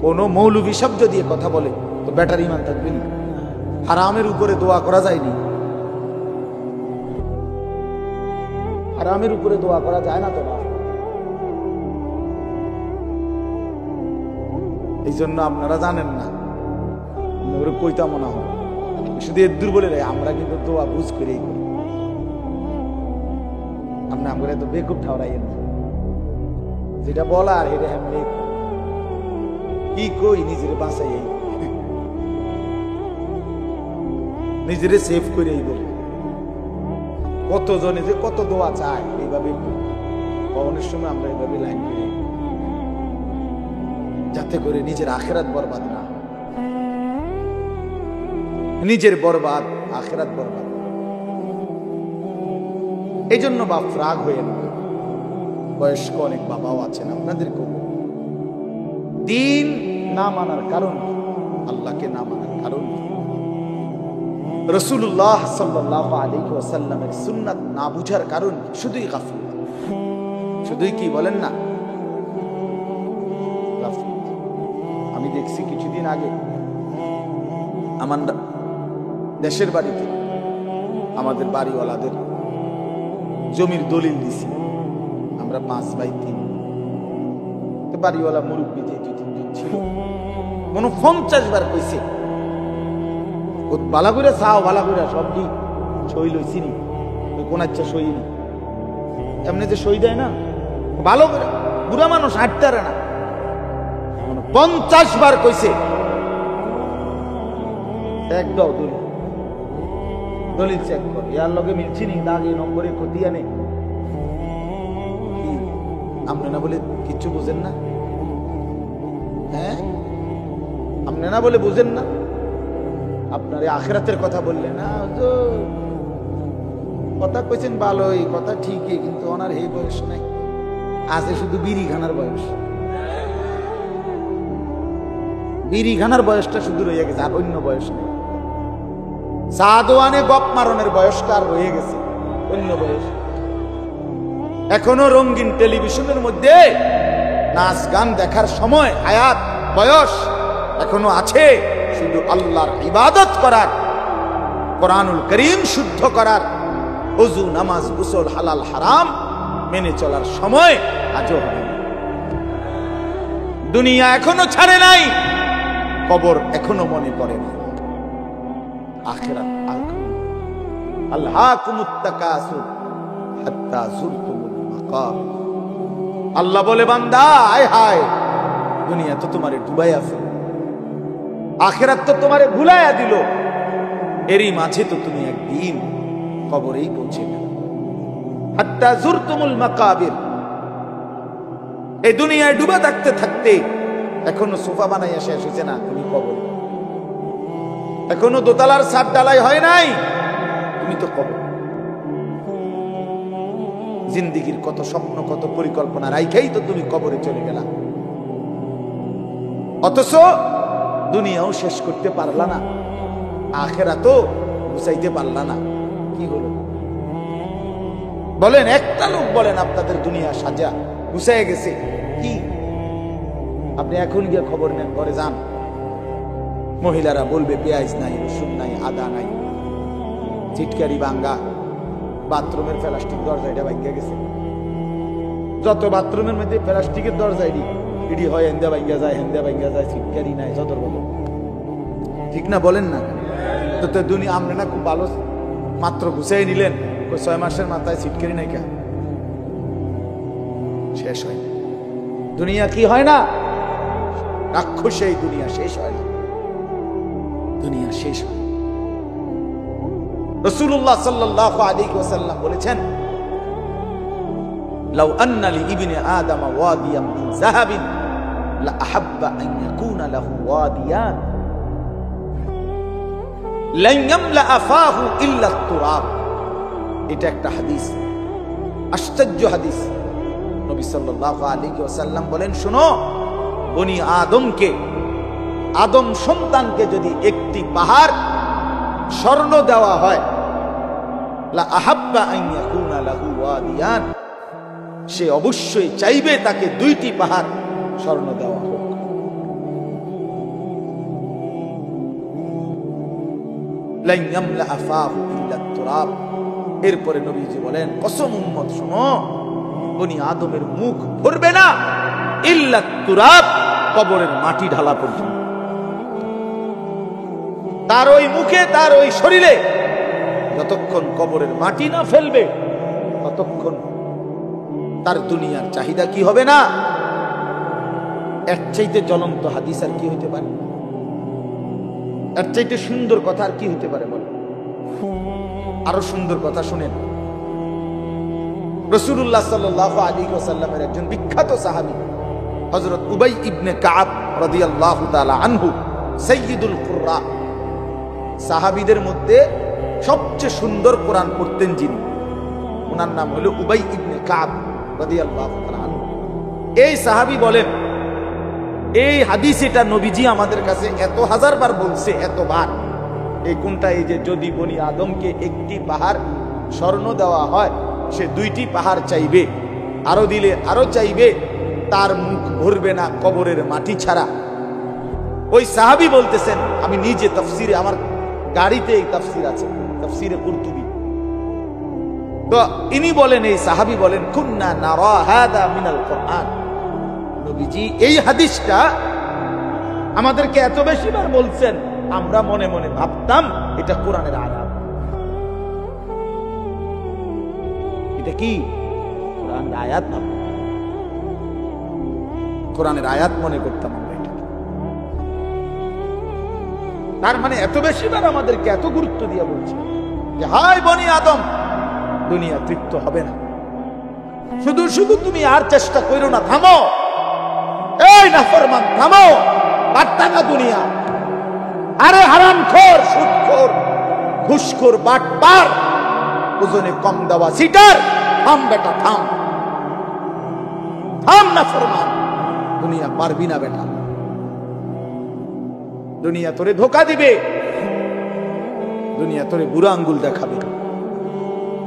Speaker 1: কোন মৌলভী শব্দ দিয়ে কথা বলে তো বেটার ইমান থাকবে না। হারামের উপরে দোয়া করা যায়নি, হারামের উপরে দোয়া করা যায় না তো না। এই জন্য আপনারা জানেন না, কইতা মনে হয় শুধু এদুর বলে রে, আমরা কিন্তু দোয়া বুঝ করেই করি। আপনি আমরা তো বেকুব ঠাওরাইয়েন, যেটা বলার এটা এমনি কি কই, নিজের বাঁচাই, নিজেরে সেভ করে বলে। কতজনে যে কত দোয়া চায় এইভাবে, অনেক সময় আমরা এইভাবে লাইন করে, যাতে করে নিজের আখেরাত বরবাদ না, নিজের বরবাদ, আখেরাত বরবাদ। এই জন্য বাপ রাগ হয়ে না। বয়স্ক অনেক বাবাও আছেন, আপনাদেরকেও দিন না মানার কারণ, আল্লাহকে না মানার কারণ, রাসূলুল্লাহ সাল্লাল্লাহু আলাইহি ওয়াসাল্লামের সুন্নাত না বুঝার কারণ শুধুই গাফিলতি, শুধুই কি বলেন না, গাফিলতি। দেখছি কিছুদিন আগে আমার দেশের বাড়িতে আমাদের বাড়িওয়ালাদের জমির দলিল দিছি আমরা 5 বাই 3। তো বাড়িওয়ালা মুরব্বী যে 2-3 ছিল মনে 50 বার কইছে বালা করে চাও বালা করে সব কি সই লইছি নি কোন ইচ্ছা সই নি এমনি যে সই দেয় না ভালো করে বুড়া মানুষ হাঁটতে পারে না 50 বার কইছে এক দাও দলিল চেক কর ইয়ার লগে মিলছি নি দাগে নম্বরে খতিয়া নেই আপনি না বলে কিচ্ছু বুঝেন না হ্যাঁ আপনি না বলে বুঝেন না আপনার আখিরাতের কথা বললেন না তো কথা কইছেন ভালোই কথা ঠিকই কিন্তু ওনার এই বয়স নাই আছে শুধু বিড়ি খানার বয়স বিড়ি খানার বয়সটা শুধু রয়ে গেছে আর অন্য বয়স নেই সাদওয়ানে গপ মারনের বয়সটা আর রয়ে গেছে অন্য বয়স এখনো রঙিন টেলিভিশনের মধ্যে নাচ গান দেখার সময় হায়াত বয়স এখনো আছে শুধু আল্লাহর ইবাদত করার কোরআনুল করিম শুদ্ধ করার ওযু নামাজ গোসল হালাল হারাম মেনে চলার সময় আজও হয় দুনিয়া এখনো ছাড়ে নাই কবর এখনো মনে পড়ে না আখিরাত আল্লাহকুমুত তাকাসুর হাত্তা যুরতুমুল মাকাব আল্লাহ বলে বান্দা আয় হায় দুনিয়া তো তোমারে ডুবাইয়া ফেল আখিরাত তো তোমারে ভুলাইয়া দিল এরই মাঝে তো তুমি একদিন কবরেই পৌঁছে গেলে হাত্তা যুরতুমুল মাকাবির এই দুনিয়ায় ডুবে থাকতে থাকতে এখনো সোফা বানাইয়া শেষ হয়েছে না তুমি কবরে এখনো দোতলার ছাদ ঢালাই হয় নাই তুমি তো কবর জিন্দেগির কত স্বপ্ন কত পরিকল্পনা রাইখাই তো তুমি কবরে চলে গেলা অথচ দুনিয়াও শেষ করতে পারলা না আখিরাতও বুঝাইতে পারলা না কি হলো বলেন একটা লোক বলেন আপনাদের দুনিয়া সাজা গুছায় গেছে কি আপনি এখন গিয়ে খবর নেন ঘরে যান মহিলারা বলবে পেঁয়াজ নাই রসুন নাই আদা নাই চিটকারি ভাঙ্গা বাথরুমের প্লাস্টিক দরজা এটা ভাঙ্গা গেছে যত বাথরুমের মধ্যে প্লাস্টিকের দরজা এটি হয় হেন্দা ভাঙ্গা যায় হেন্দা ভাঙ্গা যায় চিটকারি নাই যত বলো ঠিক না বলেন না তো তো দুনিয়া আমরা না খুব ভালো মাত্র গুছাই নিলেন 6 মাসের মাথায় চিটকারি নাই কেন শেষ হয় না দুনিয়া কি হয় না রাক্ষস এই দুনিয়া শেষ হয় না দুনিয়া শেষ হয় রাসূলুল্লাহ সাল্লাল্লাহু আলাইহি ওয়াসাল্লাম বলেছেন লাউ আন্না লি ইবনি আদম ওয়াদিয়াম মিন যাহাবিন লা আহাব্বা আন ইয়াকুনা লাহু ওয়াদিয়ান লান ইয়ামলা আফাহু ইল্লা তুরাব এটা একটা হাদিস আশ্চর্য হাদিস নবী সাল্লাল্লাহু আলাইহি ওয়াসাল্লাম বলেন শুনো বনি আদমকে আদম সন্তানকে যদি একটি পাহাড় স্বর্ণ দেওয়া হয় লা আহাব্বা আন ইয়াকুনা লাহু ওয়াদিয়ান সে অবশ্যই চাইবে তাকে 2টি পাহাড় স্বর্ণ দেওয়া হোক লান ইয়ামলা আফাহু ইল্লা তুরাব এরপরে নবীজি বলেন কসম উম্মত শুনো বনি আদমের মুখ ভরবে না ইল্লা তুরাব কবরের মাটি ঢালা পর্যন্ত তার ওই মুখে তার ওই শরীরে যতক্ষণ কবরের মাটি না ফেলবে ততক্ষণ তার দুনিয়ার চাহিদা কি হবে না এর চাইতে জ্বলন্ত হাদিস আর কি হইতে পারে এর চাইতে সুন্দর কথা আর কি হইতে পারে বলেন আরো সুন্দর কথা শুনেন রাসূলুল্লাহ সাল্লাল্লাহু আলাইহি ওয়াসাল্লামের একজন বিখ্যাত সাহাবী হযরত উবাই ইবনে কাব রাদিয়াল্লাহু তাআলা আনহু সাইয়্যিদুল কুররা সাহাবীদের মধ্যে সবচেয়ে সুন্দর কোরআন পড়তেন যিনি ওনার নাম হলো উবাই ইবনে কাব রাদিয়াল্লাহু তাআলা আনহু এই সাহাবী বলেন এই হাদিস এটা নবীজি আমাদের কাছে এত হাজারবার বলছে এতবার এই কোনটা এই যে যদি বনি আদমকে একটি পাহাড় স্বর্ণ দেওয়া হয় সে 2টি পাহাড় চাইবে আরো দিলে আরো চাইবে তার মুখ ভরবে না কবরের মাটি ছাড়া ওই সাহাবী বলতেছেন, আমি নিজে তাফসিরে, আমার গাড়িতে এই তাফসির আছে, তাফসিরে কুরতুবী। তো ইনি বলেন, এই সাহাবী বলেন, কুন্না নারা হাদা মিনাল কোরআন। নবীজি এই হাদিসটা আমাদেরকে এত বেশিবার বলছেন, আমরা মনে মনে ভাবতাম এটা কোরআনের আয়াত। এটা কি কোরআনের আয়াত? না, কোরআনের আয়াত মনে করতাম আমরা এটা। তার মানে এত বেশিবার আমাদেরকে এত গুরুত্ব দিয়ে বলছে যে হাই বনি আদম, দুনিয়া তৃপ্ত হবে না, শুধু শুধু তুমি আর চেষ্টা করো না, থামো, এই নাফরমান থামো, পারতা না দুনিয়া। আরে হারামখোর, সুদখোর, ঘুষখোর, বাটপার, ওজনে কম দেওয়া সিটার, থাম বেটা থাম, থাম নাফরমান, দুনিয়া পারবি না বেটা। দুনিয়া তোরে ধোকা দিবে, দুনিয়া তোরে বুড়া আঙ্গুল দেখাবে,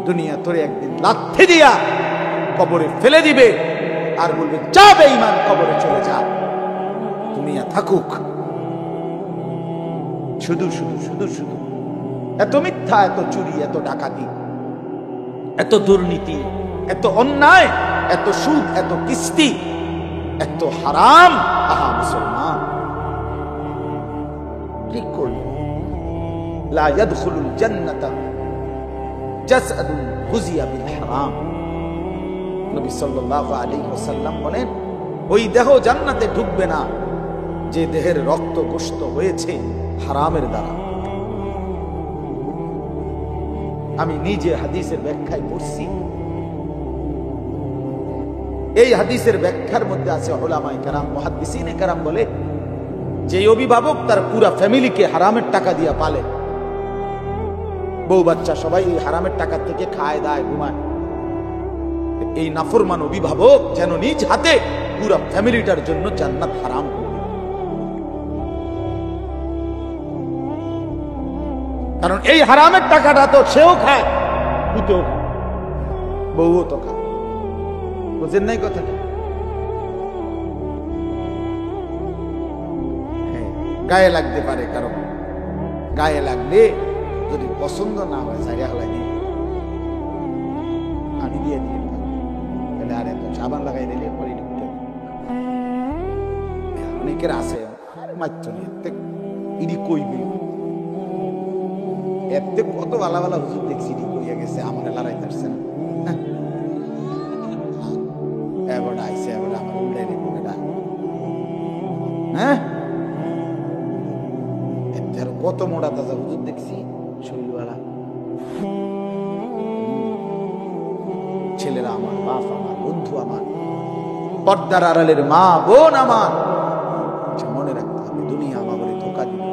Speaker 1: দুনিয়া তোরে একদিন লাথি দিয়া কবরে ফেলে দিবে আর বলবে যা বেঈমান, কবরে চলে যা, দুনিয়া থাকুক। শুধু শুধু শুধু শুধু এত মিথ্যা, এত চুরি, এত ডাকাতি, এত দুর্নীতি, এত অন্যায়, এত সুদ, এত কিস্তি, এত হারাম। আহা মুসলমান, কি করল? লা ইয়াদখুলুল জান্নাতা জাসাদুন গুজিয়া বিল হারাম। নবী সাল্লাল্লাহু আলাইহি ওয়াসাল্লাম বলেন, ওই দেহ জান্নাতে ঢুকবে না যে দেহের রক্ত গোশত হয়েছে হারামের দ্বারা। আমি নিজে হাদিসের ব্যাখ্যায় পড়ছি, এই হাদিসের ব্যাখ্যার মধ্যে আছে উলামায়ে কেরাম, মুহাদ্দিসিনে কেরাম বলে, যে অভিভাবক তার পুরা ফ্যামিলিকে হারামের টাকা দিয়ে পালে, বউ বাচ্চা সবাই এই হারামের টাকা থেকে খায় দায় ঘুমায়, এই নাফরমান অভিভাবক যেন নিজ হাতে পুরা ফ্যামিলিটার জন্য জান্নাত হারাম করে। কারণ এই হারামের টাকাটা তো সেও খায়, পুতেও খায়, বউও তো খায়। বুঝেন নাই কথাটা? গায়ে লাগতে পারে, কারণ গায়ে লাগলে যদি পছন্দ না হয় সাইরা হলাই নি আমি দিয়ে দিয়ে তাহলে আর এত সাবান লাগাই দিলে পরে অনেকের আছে মাত্র ইডি কইবে, এতে কত ভালো ভালো হুজুর দেখছি ইডি কইয়া গেছে, আমার লড়াই পারছে না, এবার আইসে এবার আমার উল্টাই রেখে হ্যাঁ, কত মোটা তাজা হুজুর দেখছি, শরীরওয়ালা ছেলেরা আমার, বাপ আমার, বন্ধু আমার, পর্দার আড়ালের মা বোন আমার। মনে রাখতে হবে দুনিয়া আমাকে ধোকা দিবে।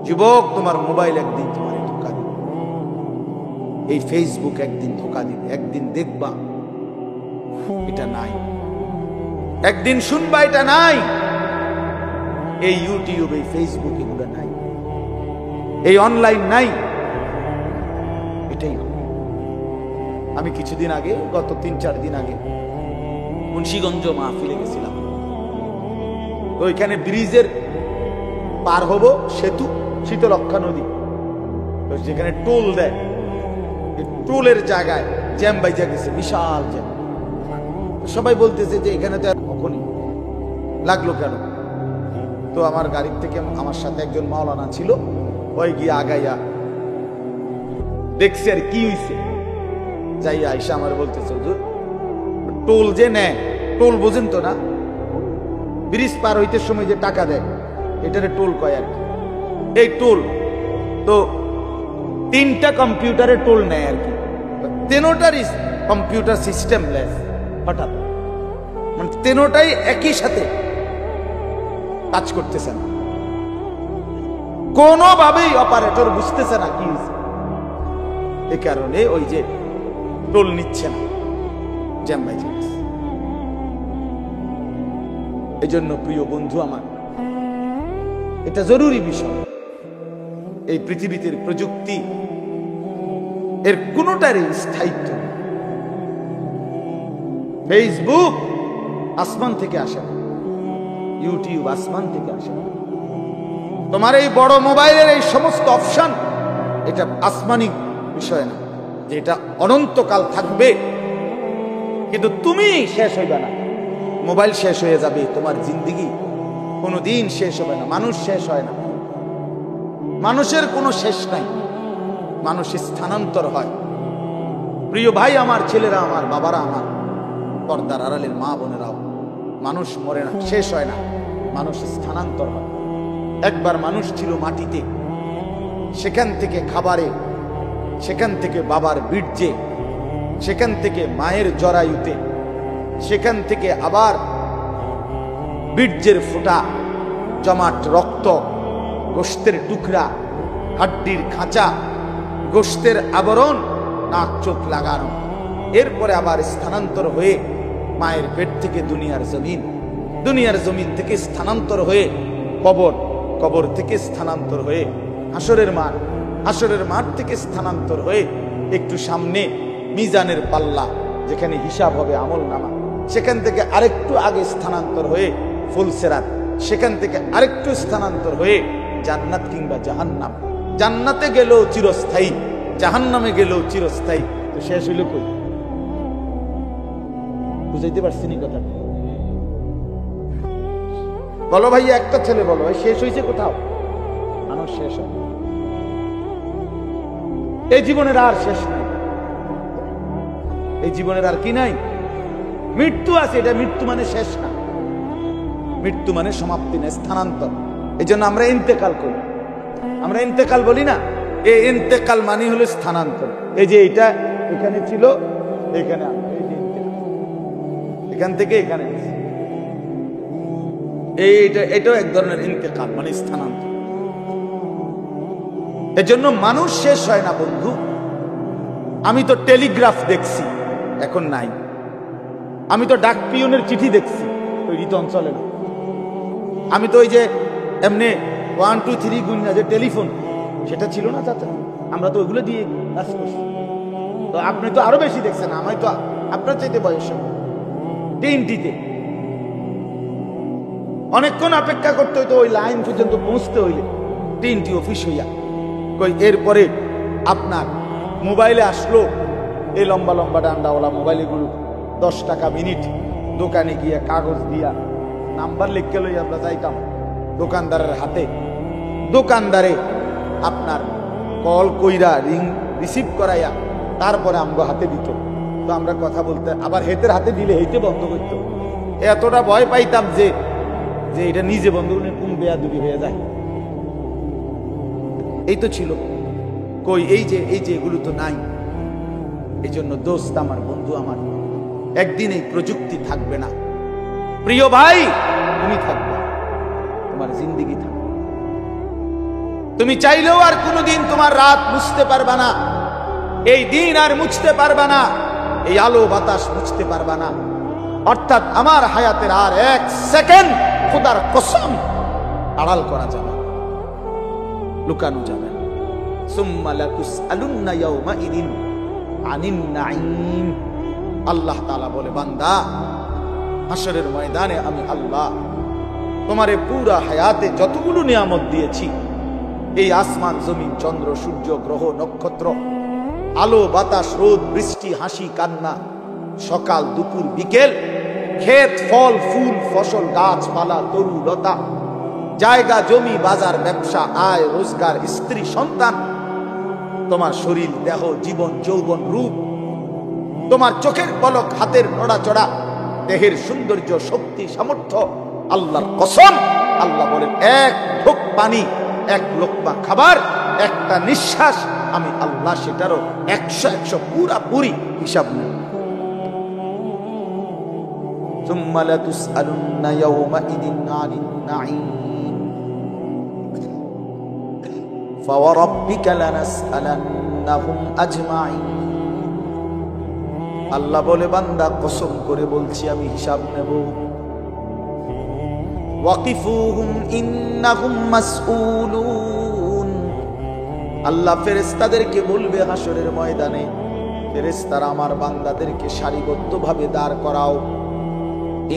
Speaker 1: যুবক, তোমার মোবাইল একদিন তোমার ধোকা দিবে, এই ফেসবুক একদিন ধোকা দিবে। একদিন দেখবা এটা নাই, একদিন শুনবা এটা নাই, এই ইউটিউব, এই ফেসবুক এগুলো নাই, এই অনলাইন নাই, এটাই। আমি কিছুদিন আগে, গত 3-4 দিন আগে মুন্সিগঞ্জ মাহফিলে গেছিলাম। ওইখানে ব্রিজের পার হবো, সেতু, শীতলক্ষা নদী, যেখানে টোল দেয়, টোলের জায়গায় জ্যাম বাইজা গেছে, বিশাল জ্যাম। সবাই বলতেছে যে এখানে তো কখনই লাগলো কেন? তো আমার গাড়ির থেকে আমার সাথে একজন মাওলানা ছিল, ওই গিয়ে আগাইয়া দেখছে আর কি হইছে, যাইয়া আইসা আমার বলতেছে, হুজুর টোল যে নেয়, টোল বোঝেন তো না, ব্রিজ পার হইতে সময় যে টাকা দেয়, এটারে টোল কয় আর কি। এই টোল তো 3টা কম্পিউটারে টোল নেয় আর কি, 3টারই কম্পিউটার সিস্টেম লেস, হঠাৎ মানে 3টাই একই সাথে কাজ করতেছে না, কোনোভাবেই অপারেটর বুঝতেছে না কি হয়েছে। এ কারণে ওই যে টোল নিচ্ছে না, জ্যাম বাইজে গেছে। এই জন্য প্রিয় বন্ধু আমার, এটা জরুরি বিষয়। এই পৃথিবীতে প্রযুক্তি এর কোনোটারই স্থায়িত্ব, ফেসবুক আসমান থেকে আসে না, ইউটিউব আসমান থেকে আসে না, তোমার এই বড় মোবাইলের এই সমস্ত অপশন, এটা আসমানি বিষয় না যে এটা অনন্তকাল থাকবে, কিন্তু তুমি শেষ হইবে না। মোবাইল শেষ হয়ে যাবে, তোমার জিন্দেগি কোনোদিন শেষ হবে না। মানুষ শেষ হয় না, মানুষের কোনো শেষ নাই, মানুষ স্থানান্তর হয়। প্রিয় ভাই আমার, ছেলেরা আমার, বাবারা আমার, পর্দার আড়ালের মা বোনেরাও, মানুষ মরে না, শেষ হয় না, মানুষ স্থানান্তর হয়। একবার মানুষ ছিল মাটিতে, সেখান থেকে খাবারে, সেখান থেকে বাবার বীর্যে, সেখান থেকে মায়ের জরায়ুতে, সেখান থেকে আবার বীর্যের ফোঁটা, জমাট রক্ত, গোশতের টুকরা, হাড্ডির খাঁচা, গোশতের আবরণ, নাক চোখ লাগানো, এরপরে আবার স্থানান্তর হয়ে মায়ের পেট থেকে দুনিয়ার জমিন, দুনিয়ার জমিন থেকে স্থানান্তর হয়ে কবর, কবর থেকে স্থানান্তর হয়ে হাসরের মাঠ, হাসরের মাঠ থেকে স্থানান্তর হয়ে একটু সামনে মিজানের পাল্লা, যেখানে হিসাব হবে আমল নামা, সেখান থেকে আরেকটু আগে স্থানান্তর হয়ে ফুলসেরাত, সেখান থেকে আরেকটু স্থানান্তর হয়ে জান্নাত কিংবা জাহান্নাম। জান্নাতে গেলেও চিরস্থায়ী, জাহান্নামে গেলেও চিরস্থায়ী। তো শেষ হইল কই? বুঝাইতে পারছি নি কথা? বলো ভাই, একটা ছেলে বলো ভাই, শেষ হয়েছে কোথাও? মানুষ শেষ হয়, এই জীবনের আর শেষ নাই, এই জীবনের আর কি নাই? মৃত্যু আছে, এটা মৃত্যু মানে শেষ না, মৃত্যু মানে সমাপ্তি না, স্থানান্তর। এই জন্য আমরা ইন্তেকাল করি, আমরা ইন্তেকাল বলি না, এই ইন্তেকাল মানে হলো স্থানান্তর। এই যে এটা এখানে ছিল, এখানে এই যে এখান থেকে এখানে, এটাও এক ধরনের ইন্তেকাল মানে স্থানান্তর। এজন্য মানুষ শেষ হয় না বন্ধু। আমি তো টেলিগ্রাফ দেখছি, এখন নাই। আমি তো ডাক পিয়নের চিঠি দেখছি, ওই ঋত অঞ্চলে না। আমি তো ওই যে এমনি 1 2 3 গুণা যে টেলিফোন, সেটা ছিল না চাচা, আমরা তো ওইগুলো দিয়ে কাজ করছি। তো আপনি তো আরো বেশি দেখছেন, আমি তো আপনার চাইতে বয়স। তিনটিতে অনেকক্ষণ অপেক্ষা করতে হইতো, ওই লাইন পর্যন্ত পৌঁছতে হইলে 3টি অফিস হইয়া। কই এরপরে আপনার মোবাইলে আসলো, এই লম্বা লম্বা ডান্ডাওয়ালা মোবাইলগুলো, 10 টাকা মিনিট। দোকানে গিয়া কাগজ দিয়া নাম্বার লিখে লই আমরা যাইতাম দোকানদারের হাতে, দোকানদারে আপনার কল কইরা রিং রিসিভ করাইয়া তারপরে আমগো হাতে দিত। তো আমরা কথা বলতে আবার হেতের হাতে দিলে হেতে বন্ধ করতো। এতটা ভয় পাইতাম যে এটা নিজে বন্ধ করলে কোন বেয়াদবি হয়ে যায়। এই তো ছিল, কই এই যে এগুলো তো নাই। এই জন্য দোস্ত আমার, বন্ধু আমার, একদিন এই প্রযুক্তি থাকবে না। প্রিয় ভাই, তুমি থাকবে, তোমার জিন্দেগি থাকবে। তুমি চাইলেও আর কোনোদিন তোমার রাত মুছতে পারবা না, এই দিন আর মুছতে পারবা না, এই আলো বাতাস মুছতে পারবা না। অর্থাৎ আমার হায়াতের আর 1 সেকেন্ড খোদার কসম আড়াল করা যাবে, লুকানো যাবে না। সুম্মা লাতুসআলুন্না ইয়াওমাইদিন আনিন নাঈম। আল্লাহ তাআলা বলে, বান্দা, হাশরের ময়দানে আমি আল্লাহ তোমারে পুরা হায়াতে যতগুলো নিয়ামত দিয়েছি, এই আসমান জমিন চন্দ্র সূর্য গ্রহ নক্ষত্র, আলো বাতাস রোদ বৃষ্টি হাসি কান্না, সকাল দুপুর বিকেল, ক্ষেত ফল ফুল ফসল গাছপালা তরু লতা, জায়গা জমি বাজার ব্যবসা আয় রোজগার স্ত্রী সন্তান, তোমার শরীর দেহ জীবন যৌবন রূপ, তোমার চোখের পলক হাতের নড়াচড়া, দেহের সৌন্দর্য শক্তি সামর্থ্য, আল্লাহর কসম আল্লাহ বলেন, 1 ঢোক পানি 1 লোকমা খাবার একটা নিঃশ্বাস আমি আল্লাহ সেটারও 100 পুরাপুরি হিসাব নেব। ثم لتسألن يومئذ عن النعيم فوربك لنسألنهم أجمعين। আল্লাহ বলে, বান্দা কসম করে বলছি আমি হিসাব নেব। ওয়াকিফুহুম ইন্নাহুম মাসউলুন। আল্লাহ ফেরেশতাদেরকে বলবে হাসরের ময়দানে, ফেরেশতারা আমার বান্দাদেরকে সারিবদ্ধভাবে দাঁড় করাও।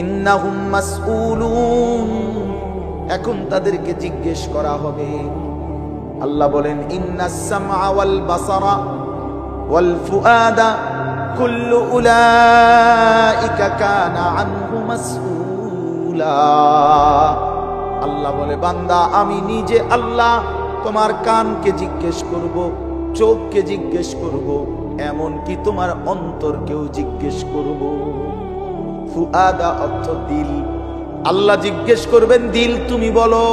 Speaker 1: ইন্নাহুম মাসউলুন, এখন তাদেরকে জিজ্ঞেস করা হবে। আল্লাহ বলেন ইন্নাস সামআ ওয়াল বাসারা ওয়াল ফুআদা কুল্লু উলাইকা কানা আনহু মাসউলা। আল্লাহ বলে বান্দা আমি নিজে আল্লাহ তোমার কানকে জিজ্ঞেস করব, চোখকে জিজ্ঞেস করব, এমন কি তোমার অন্তরকেও জিজ্ঞেস করব। ফুআদা অর্থ দিল। আল্লাহ জিজ্ঞেস করবেন দিল তুমি বলো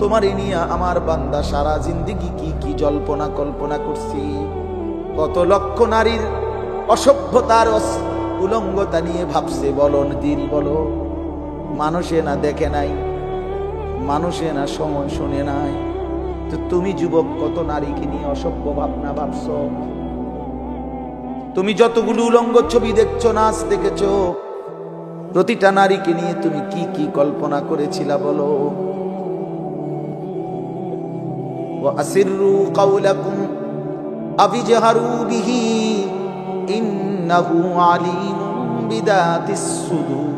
Speaker 1: তোমার নিয়ে আমার বান্দা সারা জিন্দেগি কি কি জল্পনা কল্পনা করছি, কত লক্ষ নারীর অসভ্যতার উলঙ্গতা নিয়ে ভাবছে, বলো দিল বলো। মানুষে না দেখে নাই, মানুষে না সময় শুনে নাই, তো তুমি যুবক কত নারীকে নিয়ে অসভ্য ভাবনা ভাবছো। তুমি যতগুলো উলঙ্গ ছবি দেখছো, নাচ দেখেছো, প্রতিটা নারীকে নিয়ে তুমি কি কি কল্পনা করেছিলা বলো। وَأَسِرُّوا قَوْلَكُمْ أَوْ اجْهَرُوا بِهِ إِنَّهُ عَلِيمٌ بِذَاتِ الصُّدُورِ।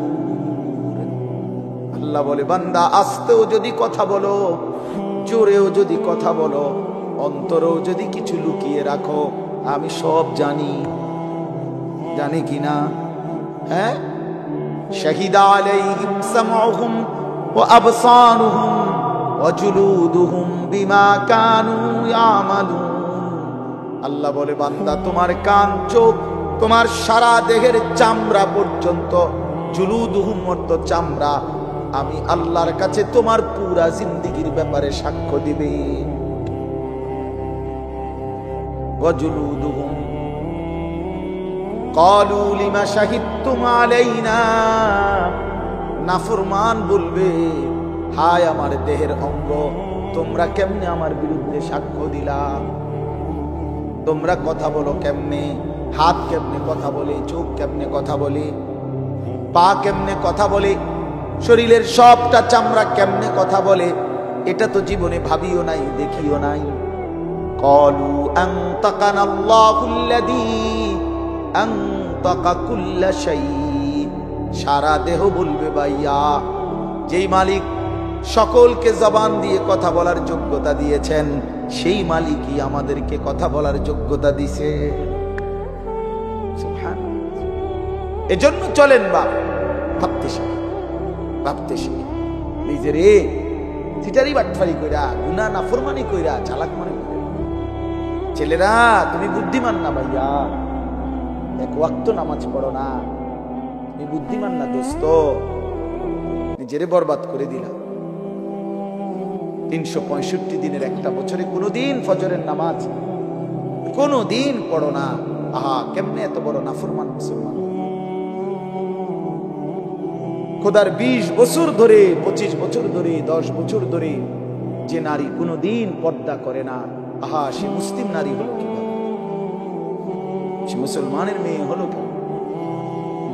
Speaker 1: আল্লাহ বলে বান্দা আস্তেও যদি কথা বলো, জোরেও যদি কথা বলো, অন্তরেও যদি কিছু লুকিয়ে রাখো, আমি সব জানি। জানি কিনা? হ্যাঁ, শাহিদা আলাইহিম সামউহুম ওয়া আবসারুহুম ওয়া জুলুদুহুম বিমা কানু ইয়ামালুন। আল্লাহ বলে বান্দা তোমার কান, চোখ, তোমার সারা দেহের চামড়া পর্যন্ত, জুলুদুহুম অর্থ চামড়া, আমি আল্লাহর কাছে তোমার পুরা জিন্দেগীর ব্যাপারে সাক্ষ্য দিবে। ওয়া জুলুদুহুম ক্বালু লিমা শাহিদতুম আলাইনা। নাফরমান বলবে হায় আমার দেহের অঙ্গ, তোমরা কেমনে আমার বিরুদ্ধে সাক্ষ্য দিলা? তোমরা কথা বলো কেমনে? হাত কেমনে কথা বলে, চোখ কেমনে কথা বলে, পা কেমনে কথা বলে, শরীরের সবটা চামড়া কেমনে কথা বলে, এটা তো জীবনে ভাবিও নাই, দেখিও নাই। ক্বালু আনতাকানাল্লাহুল্লাযী আনতাকা কুল্লা শাই। সারা দেহ বলবে ভাইয়া, যেই মালিক সকলকে জবান দিয়ে কথা বলার যোগ্যতা দিয়েছেন, সেই মালিকই আমাদেরকে কথা বলার যোগ্যতা দিছে। সুবহানাল্লাহ। এজন্য চলেন বা ভাবতে শিখি, ভাবতে শিখি। নিজের সিটারি বাটফারি কইরা, গুনাহ নাফরমানি কইরা, চালাক মনে কইরা। ছেলেরা তুমি বুদ্ধিমান না ভাইয়া, এক ওয়াক্ত নামাজ পড়ো না, তুমি বুদ্ধিমান না দোস্ত, নিজেরে বরবাদ করে দিলা। 365 দিনের একটা বছরে কোনোদিন ফজরের নামাজ কোনোদিন পড়ো না। আহা, কেমনে এত বড় নাফরমান মুসলমান। খোদার 20 বছর ধরে, 25 বছর ধরে, 10 বছর ধরে যে নারী কোনোদিন পর্দা করে না, আহা, সে মুসলিম নারী হলো কিভাবে? সে মুসলমানের মেয়ে হলো কি?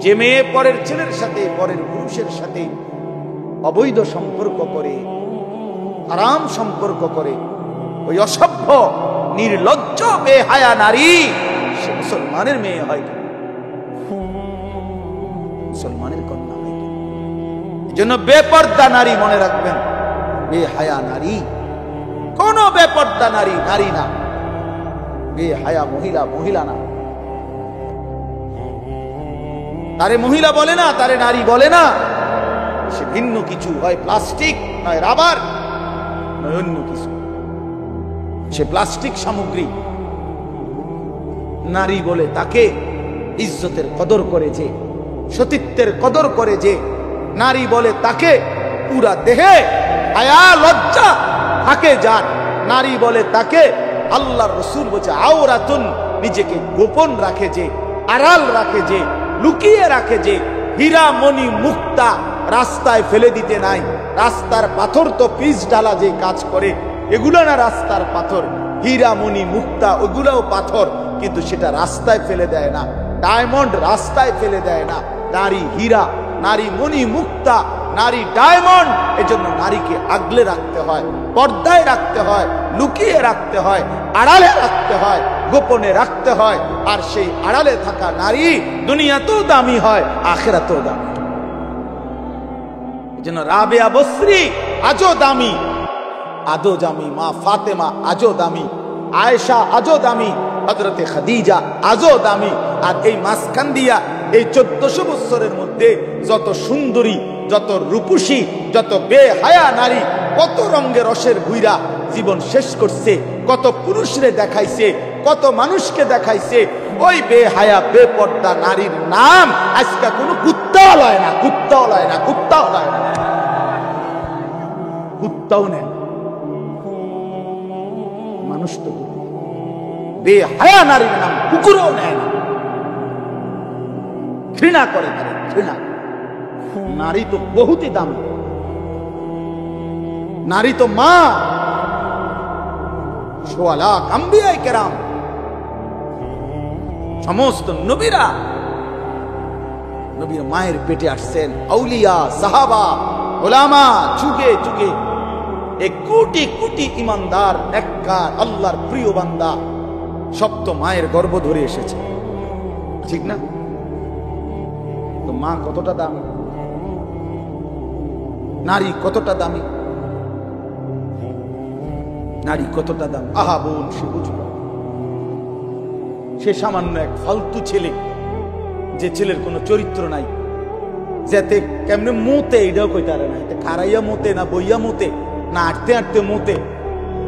Speaker 1: যে মেয়ে পরের ছেলের সাথে, পরের পুরুষের সাথে অবৈধ সম্পর্ক করে, হারাম সম্পর্ক করে, ওই অসভ্য নির্লজ্জ বেহায়া নারী সে মুসলমানের মেয়ে হয় কি? মুসলমানের কন্যা হয় কি? এই জন্য বেপর্দা নারী মনে রাখবেন, বেহায়া নারী, কোন বেপর্দা নারী নারী না, বেহায়া মহিলা মহিলা না। তারে মহিলা বলে না, তারে নারী বলে না, সে ভিন্ন কিছু, হয় প্লাস্টিক, নয় রাবার, নয় অন্য কিছু। সে প্লাস্টিক সামগ্রী। নারী বলে তাকে ইজ্জতের কদর করে যে, সতীত্বের কদর করে যে, নারী বলে তাকে পুরা দেহে হায়া লজ্জা থাকে যার, নারী বলে তাকে আল্লাহর রাসূল বলে আওরাতুন, নিজেকে গোপন রাখে যে, আড়াল রাখে যে, লুকিয়ে রাখে যে, হীরা মণি মুক্তা রাস্তায় ফেলে দিতে নাই। রাস্তার পাথর তো পিচ ডালা যে কাজ করে, এগুলো না রাস্তার পাথর। হীরা মণি মুক্তা ওগুলাও পাথর, কিন্তু সেটা রাস্তায় ফেলে দেয় না। ডায়মন্ড রাস্তায় ফেলে দেয় না। নারী হীরা, নারী মণি মুক্তা, নারী ডায়মন্ড। এজন্য নারীকে আগলে রাখতে হয়, পর্দায় রাখতে হয়, লুকিয়ে রাখতে হয়, আড়ালে রাখতে হয়, গোপনে রাখতে হয়। আর সেই আড়ালে থাকা নারী দুনিয়াতেও দামি হয়, আখিরাতেও দামি। এজন্য রাবেয়া বসরি আজও দামি, আজও দামি, মা ফাতেমা আজও দামি, আয়েশা আজও দামি, হযরতে খাদিজা আজও দামি। আর এই মাঝখান দিয়া এই 1400 বছরের মধ্যে যত সুন্দরী, যত রূপসী, যত বেহায়া নারী কত রঙের রসের বুইরা জীবন শেষ করছে, কত পুরুষরে দেখাইছে, কত মানুষকে দেখাইছে। ওই বেহায়া বেপর্দা নারীর নাম আজকে কোনো কুত্তাও লয় না, কুত্তাও লয় না, কুত্তাও লয় না, কুত্তাও নেন মানুষ। তো বেহায়া নারীর নাম কুকুরও নেয় না, ঘৃণা করে তারা, ঘৃণা। নারী তো বহুতই দামি, নারী তো মা। সোয়া লাখ আম্বিয়া কেরাম, সমস্ত নবীরা নবীর মায়ের পেটে আসছেন। আউলিয়া, সাহাবা, ওলামা, যুগে যুগে এক কোটি কোটি ইমানদার, নেককার, আল্লাহর প্রিয় বান্দা সব তো মায়ের গর্ভ ধরে এসেছে, ঠিক না? তো মা কতটা দামি, নারী কতটা দামি, নারী কতটা দামি। আহা বোন, সে বুঝবে, সে সামান্য এক ফালতু ছেলে, যে ছেলের কোনো চরিত্র নাই, যাতে কেমনে মোতে এটাও কইতে পারে না, খারাইয়া মোতে না বইয়া মোতে না আটতে আটতে মোতে।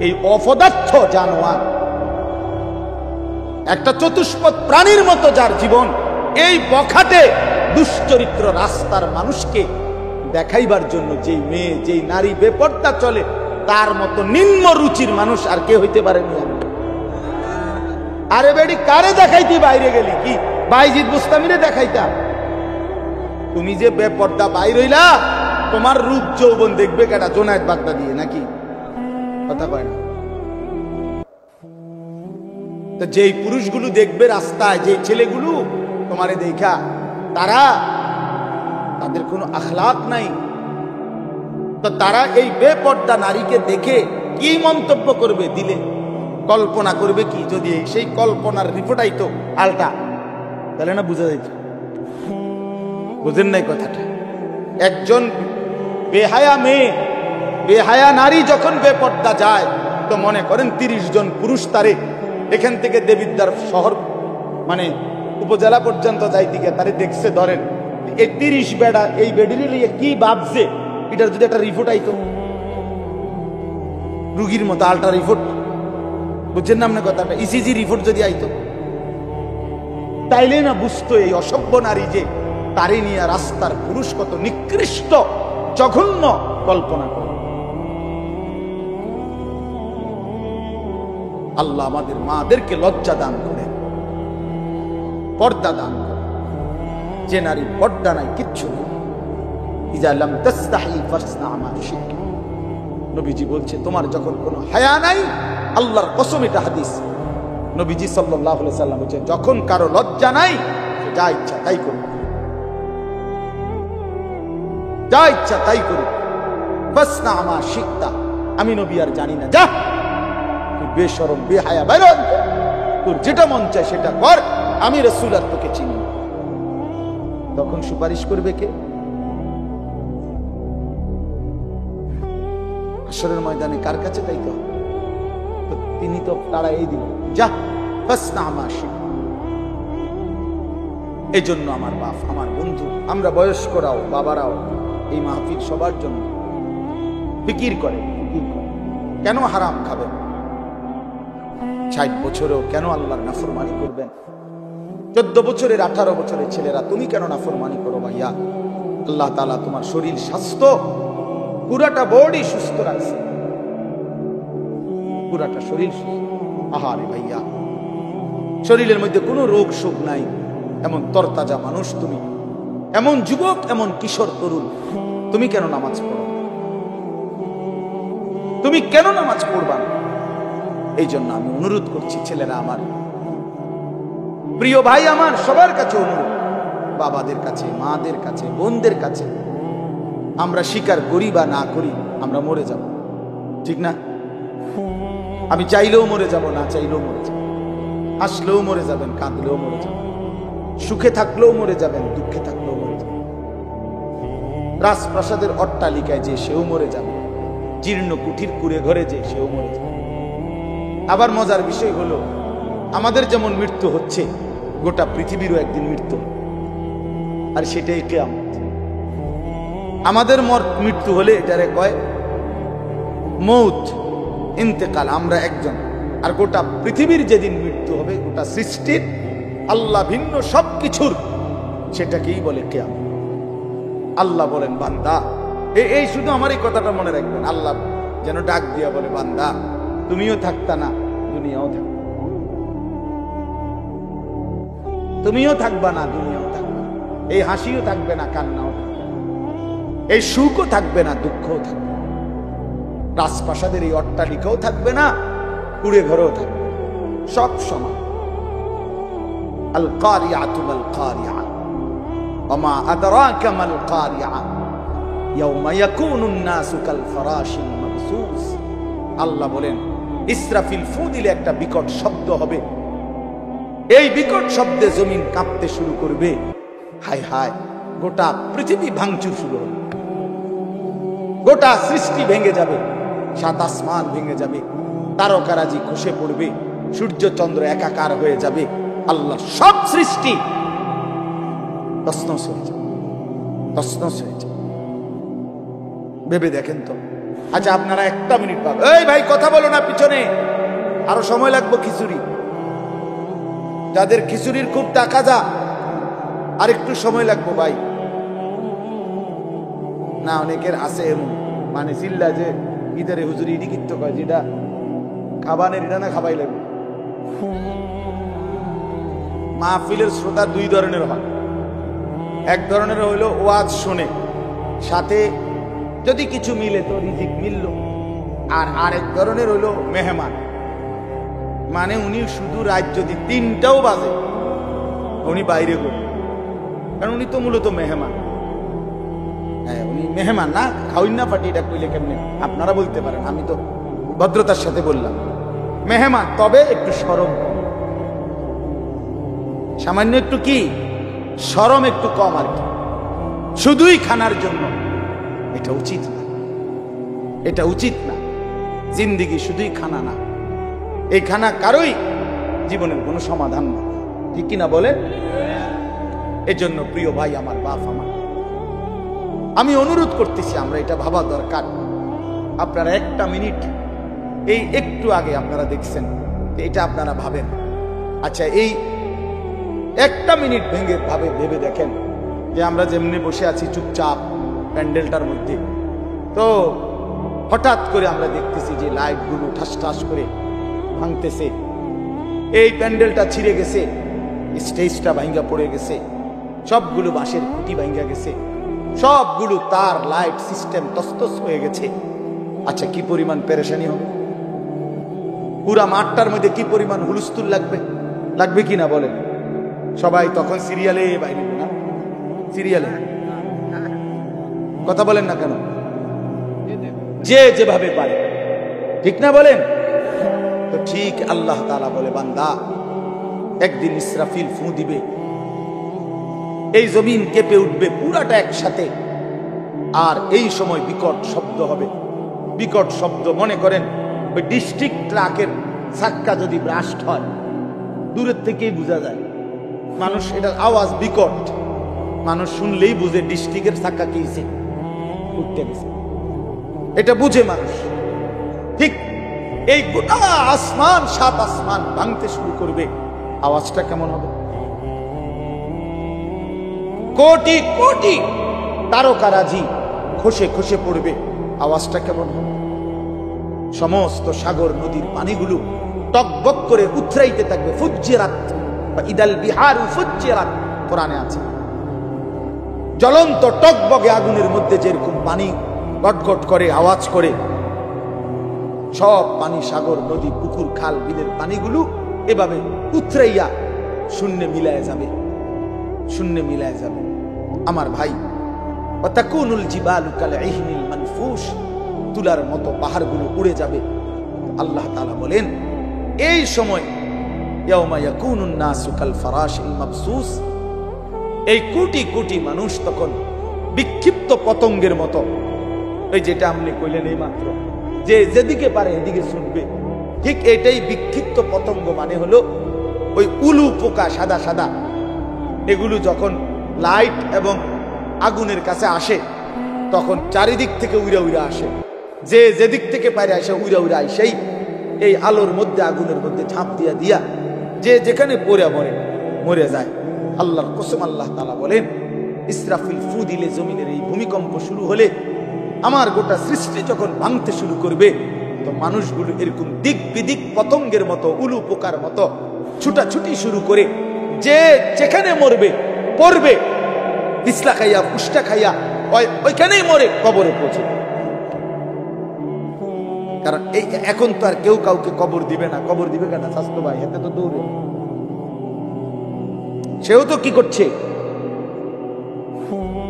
Speaker 1: এই অপদার্থ জানোয়ার, একটা চতুষ্পদ প্রাণীর মতো যার জীবন, এই বখাটে দুশ্চরিত্র রাস্তার মানুষকে দেখাইবার জন্য যেই মেয়ে, যেই নারী বেপর্দা চলে, তার মতো নিম্ন রুচির মানুষ আর কে হইতে পারেনি। আরে বেডি, কারে দেখাইতি বাইরে গেলি? কি বাইজিদ বুস্তামিরে দেখাইতা? তুমি যে বেপর্দা বাইর হইলা, তোমার রূপ যৌবন দেখবে কেটা? জোনায়েদ বাগদা দিয়ে নাকি? কথা কয় না। তো যেই পুরুষগুলো দেখবে রাস্তায়, যে ছেলেগুলো তোমারে দেখা, তাদের কোনো আখলাক নাই, তো তারা এই বেপর্দা নারীকে দেখে কি মন্তব্য করবে? দিলে কল্পনা করবে কি? যদি সেই কল্পনার রিপোর্টাই তো আলটা, তাহলে না বুঝা যাইত। বুঝেন নাই কথাটা? একজন বেহায়া মেয়ে, বেহায়া নারী যখন বেপর্দা যায়, তো মনে করেন 30 জন পুরুষ তারে এখান থেকে দেবিদ্বার শহর মানে উপজেলা পর্যন্ত যাইতে গিয়ে তারে দেখছে, ধরেন এই 30 বেড়া, এই বেডির লিয়ে কি ভাবছে, এটার যদি একটা রিপোর্ট আইতো, রুগীর মতো আলটা রিপোর্ট, বুঝছেন না আপনার কথাটা? ইসিজি রিপোর্ট যদি আইতো, তাইলে না বুঝতো এই অসভ্য নারী যে তারে নিয়ে রাস্তার পুরুষ কত নিকৃষ্ট জঘন্য কল্পনা করে। আল্লাহ আমাদের মাদেরকে লজ্জা দান করে, পর্দা দান করে। যে নারী পর্দা নাই, কিচ্ছু নেই। ইজা লাম তাস্তাহি ফাসনা মা শি'তা। নবীজি বলছে, তোমার যখন কোনো হায়া নাই, আল্লাহর কসম, এটা হাদিস, নবীজি সাল্লাল্লাহু আলাইহি সাল্লাম বলেছেন, যখন কারো লজ্জা নাই, যা ইচ্ছা তাই করুক, যা ইচ্ছা তাই করুক। ফাসনা মা শি'তা, আমি নবী আর জানি না, যা তুই বেশরম বেহায়া বাইরে, তোর যেটা মন চায় সেটা কর, আমি রাসূল আর তোকে চিনি। তখন সুপারিশ করবে কে? হাসরের ময়দানে কার কাছে? তাই তো তিনি তো তাড়াই দিল, যা ফাসনা মা শি'তা। এই জন্য আমার বাপ, আমার বন্ধু, আমরা বয়স্করাও, বাবারাও এই মাহফিল সবার জন্য ফিকির করে, কেন হারাম খাবেন? 60 বছরেও কেন আল্লাহর নাফরমানি করবেন? 14 বছরের 18 বছরের ছেলেরা তুমি কেন নাফরমানি করো ভাইয়া? আল্লাহ তাআলা তোমার শরীর স্বাস্থ্য পুরাটা বডি সুস্থ রাখছে, পুরাটা শরীর সুস্থ। আহারে ভাইয়া, শরীরের মধ্যে কোনো রোগ শোক নাই, এমন তরতাজা মানুষ তুমি, এমন যুবক, এমন কিশোর তরুণ, তুমি কেন নামাজ পড়ো? তুমি কেন নামাজ পড়বা না? এই জন্য আমি অনুরোধ করছি, ছেলেরা আমার, প্রিয় ভাই আমার, সবার কাছে অনুরোধ, বাবাদের কাছে, মাদের কাছে, বোনদের কাছে, আমরা স্বীকার করি বা না করি, আমরা মরে যাব, ঠিক না? আমি চাইলেও মরে যাব, না চাইলেও মরে যাব। হাসলেও মরে যাবেন, কাঁদলেও মরে যাবেন, সুখে থাকলেও মরে যাবেন, দুঃখে থাকলেও মরে যাবেন, রাজপ্রাসাদের অট্টালিকায় যে সেও মরে যাবে, জীর্ণ কুঠির কুড়ে ঘরে যে সেও মরে যাবে। আবার মজার বিষয় হলো, আমাদের যেমন মৃত্যু হচ্ছে, গোটা পৃথিবীরও একদিন মৃত্যু, আর সেটাই কিয়ামত। আমাদের মৃত্যু হলে এটারে কয় মৌত, ইন্তেকাল, আমরা একজন। আর গোটা পৃথিবীর যেদিন মৃত্যু হবে, গোটা সৃষ্টির আল্লাহ ভিন্ন সবকিছুর, সেটাকেই বলে কিয়ামত। আল্লাহ বলেন, বান্দা, এই শুধু আমার এই কথাটা মনে রাখবেন, আল্লাহ যেন ডাক দিয়া বলে, বান্দা তুমিও থাকতা না, দুনিয়াও থাকবে, তুমিও থাকবা না, দুনিয়াও থাকবে, এই হাসিও থাকবে না, কান্নাও থাকবে, এই সুখও থাকবে না, দুঃখও থাকবে, রাজপ্রাসাদের এই অট্টালিকাও থাকবে না, কুড়ে ঘরেও থাকবে, সব সমান। আল কারিয়াতু মাল কারিয়া ওমা আদরাকা মাল কারিয়া ইয়াউমা ইয়াকুনুন নাসু কাল ফারাশিল মাবসুস। আল্লাহ বলেন, ইসরাফিল ফু দিলে একটা বিকট শব্দ হবে, এই বিকট শব্দে জমিন কাঁপতে শুরু করবে। হায় হায়, গোটা পৃথিবী ভাঙচুর শুরু হবে, গোটা সৃষ্টি ভেঙে যাবে, সাত আসমান ভেঙে যাবে, তারকারাজি খসে পড়বে, সূর্য চন্দ্র একাকার হয়ে যাবে, আল্লাহ সব সৃষ্টি তছনছ হয়ে যাবে, তছনছ হয়ে যাবে। ভেবে দেখেন তো। আচ্ছা, আপনারা একটা মিনিট পাবেন। এই ভাই, কথা বলো না, পিছনে আরো সময় লাগবে। খিচুড়ি, যাদের খিচুড়ির খুব টাকা যা, আর একটু সময় লাগবে ভাই। না, অনেকের আছে এমন, মানে চিল্লা যে ইদারে হুজুরি ইডি কিত্ত কয়, যেটা খাবানের এটা না খাবাই লাগবে। মাহফিলের শ্রোতা দুই ধরনের হয়। এক ধরনের হইলো ওয়াজ শোনে, সাথে যদি কিছু মিলে তো রিজিক মিলল। আর আরেক ধরনের হইলো মেহমান, মানে উনি শুধু রাত যদি 3টাও বাজে উনি বাইরে করবেন, কারণ উনি তো মূলত মেহমান। হ্যাঁ, উনি মেহমান না, খাওয়াই না পাটি, এটা কইলে কেমনে আপনারা বলতে পারেন, আমি তো ভদ্রতার সাথে বললাম মেহমান, তবে একটু শরম কম, সামান্য একটু কি শরম একটু কম আর কি, শুধুই খানার জন্য। এটা উচিত না, এটা উচিত না। জিন্দিগি শুধুই খানা না, এই খানা কারোই জীবনের কোনো সমাধান না, ঠিক কিনা বলেন? এজন্য প্রিয় ভাই আমার, বাপ আমার, আমি অনুরোধ করতেছি, আমরা এটা ভাবা দরকার। আপনারা একটা মিনিট, এই একটু আগে আপনারা দেখছেন, এটা আপনারা ভাবেন। আচ্ছা, এই একটা মিনিট ভেবে দেখেন যে আমরা যেমনি বসে আছি চুপচাপ প্যান্ডেলটার মধ্যে, তো হঠাৎ করে আমরা দেখতেছি যে লাইটগুলো ঠাস ঠাস করে ভাঙতেছে, এই প্যান্ডেলটা ছিঁড়ে গেছে, স্টেজটা ভাঙ্গা পড়ে গেছে, সবগুলো বাঁশের খুঁটি ভাঙ্গা গেছে, সবগুলো তার লাইট সিস্টেম তস্তস হয়ে গেছে। আচ্ছা, কি পরিমাণ পেরেশানি হবে? পুরা মাঠটার মধ্যে কি পরিমাণ হুলস্থুল লাগবে, লাগবে কিনা বলেন? সবাই তখন সিরিয়ালে বাইরে, না সিরিয়ালে, কথা বলেন না কেন? যে যেভাবে পারে, ঠিক না বলেন? তো ঠিক আল্লাহ তাআলা বলে, বান্দা একদিন ইসরাফিল ফু দিবে, এই জমিন কেঁপে উঠবে পুরাটা একসাথে, আর এই সময় বিকট শব্দ হবে। বিকট শব্দ, মনে করেন ওই ডিস্ট্রিক্ট ট্রাকের চাক্কা যদি ব্রাস্ট হয়, দূরের থেকেই বোঝা যায়, মানুষ এটার আওয়াজ বিকট, মানুষ শুনলেই বুঝে ডিস্ট্রিক্টের চাক্কা কি হয়েছে, উঠতে গেছে, এটা বুঝে মানুষ। ঠিক এই গোটা আসমান, সাত আসমান ভাঙতে শুরু করবে, আওয়াজটা কেমন হবে? কোটি কোটি তারকারাজি খসে খসে পড়বে, আওয়াজটা কেমন হবে? সমস্ত সাগর নদীর পানিগুলো টকবক করে উথরাইতে থাকবে। ফুজ্জিরাত বা ইদাল বিহারু ফুজ্জিরাত কোরআনে আছে। জ্বলন্ত টকবগে আগুনের মধ্যে যেরকম পানি গটগট করে আওয়াজ করে, সব পানি, সাগর নদী পুকুর খাল বিলের পানিগুলো এভাবে উথরাইয়া শূন্যে মিলায় যাবে, শূন্যে মিলায় যাবে। আমার ভাই, ওয়াতাকুনুল জিবালু কাল ইহনিল মানফুশ, তুলার মতো পাহাড়গুলো উড়ে যাবে। আল্লাহ তাআলা বলেন, এই সময় ইয়াউমা ইয়াকুনুন নাসু কাল ফারাশিল মাবসুস, এই কোটি কোটি মানুষ তখন বিক্ষিপ্ত পতঙ্গের মতো, এই যেটা আপনি কইলেন এই মাত্র, যে যেদিকে পারে এদিকে ছুটবে। ঠিক এটাই বিক্ষিপ্ত পতঙ্গ মানে হলো ওই উলু পোকা, সাদা সাদা, এগুলো যখন লাইট এবং আগুনের কাছে আসে তখন চারিদিক থেকে উইরা উইরা আসে, যে যেদিক থেকে পারে আসে উইরা উইরা আসেই এই আলোর মধ্যে আগুনের মধ্যে ঝাঁপ দিয়া দিয়া যে যেখানে পড়ে মরে যায়। আল্লাহর কসম, আল্লাহ তাআলা বলেন, ইসরাফিল ফু দিলে জমিনের এই ভূমিকম্প শুরু হলে, আমার গোটা সৃষ্টি যখন ভাঙতে শুরু করবে, তো মানুষগুলো এরকম দিক বিদিক পতঙ্গের মতো, উলু পোকার মতো ছুটাছুটি শুরু করে যে যেখানে মরবে পড়বে, পিছলা খাইয়া পুষ্টা খাইয়া ওইখানেই মরে কবরে পৌঁছে। কারণ এই এখন তো আর কেউ কাউকে কবর দিবে না। কবর দিবে কেন? স্বাস্থ্য ভাই হাতে তো দৌড়ে, সেও তো কি করছে,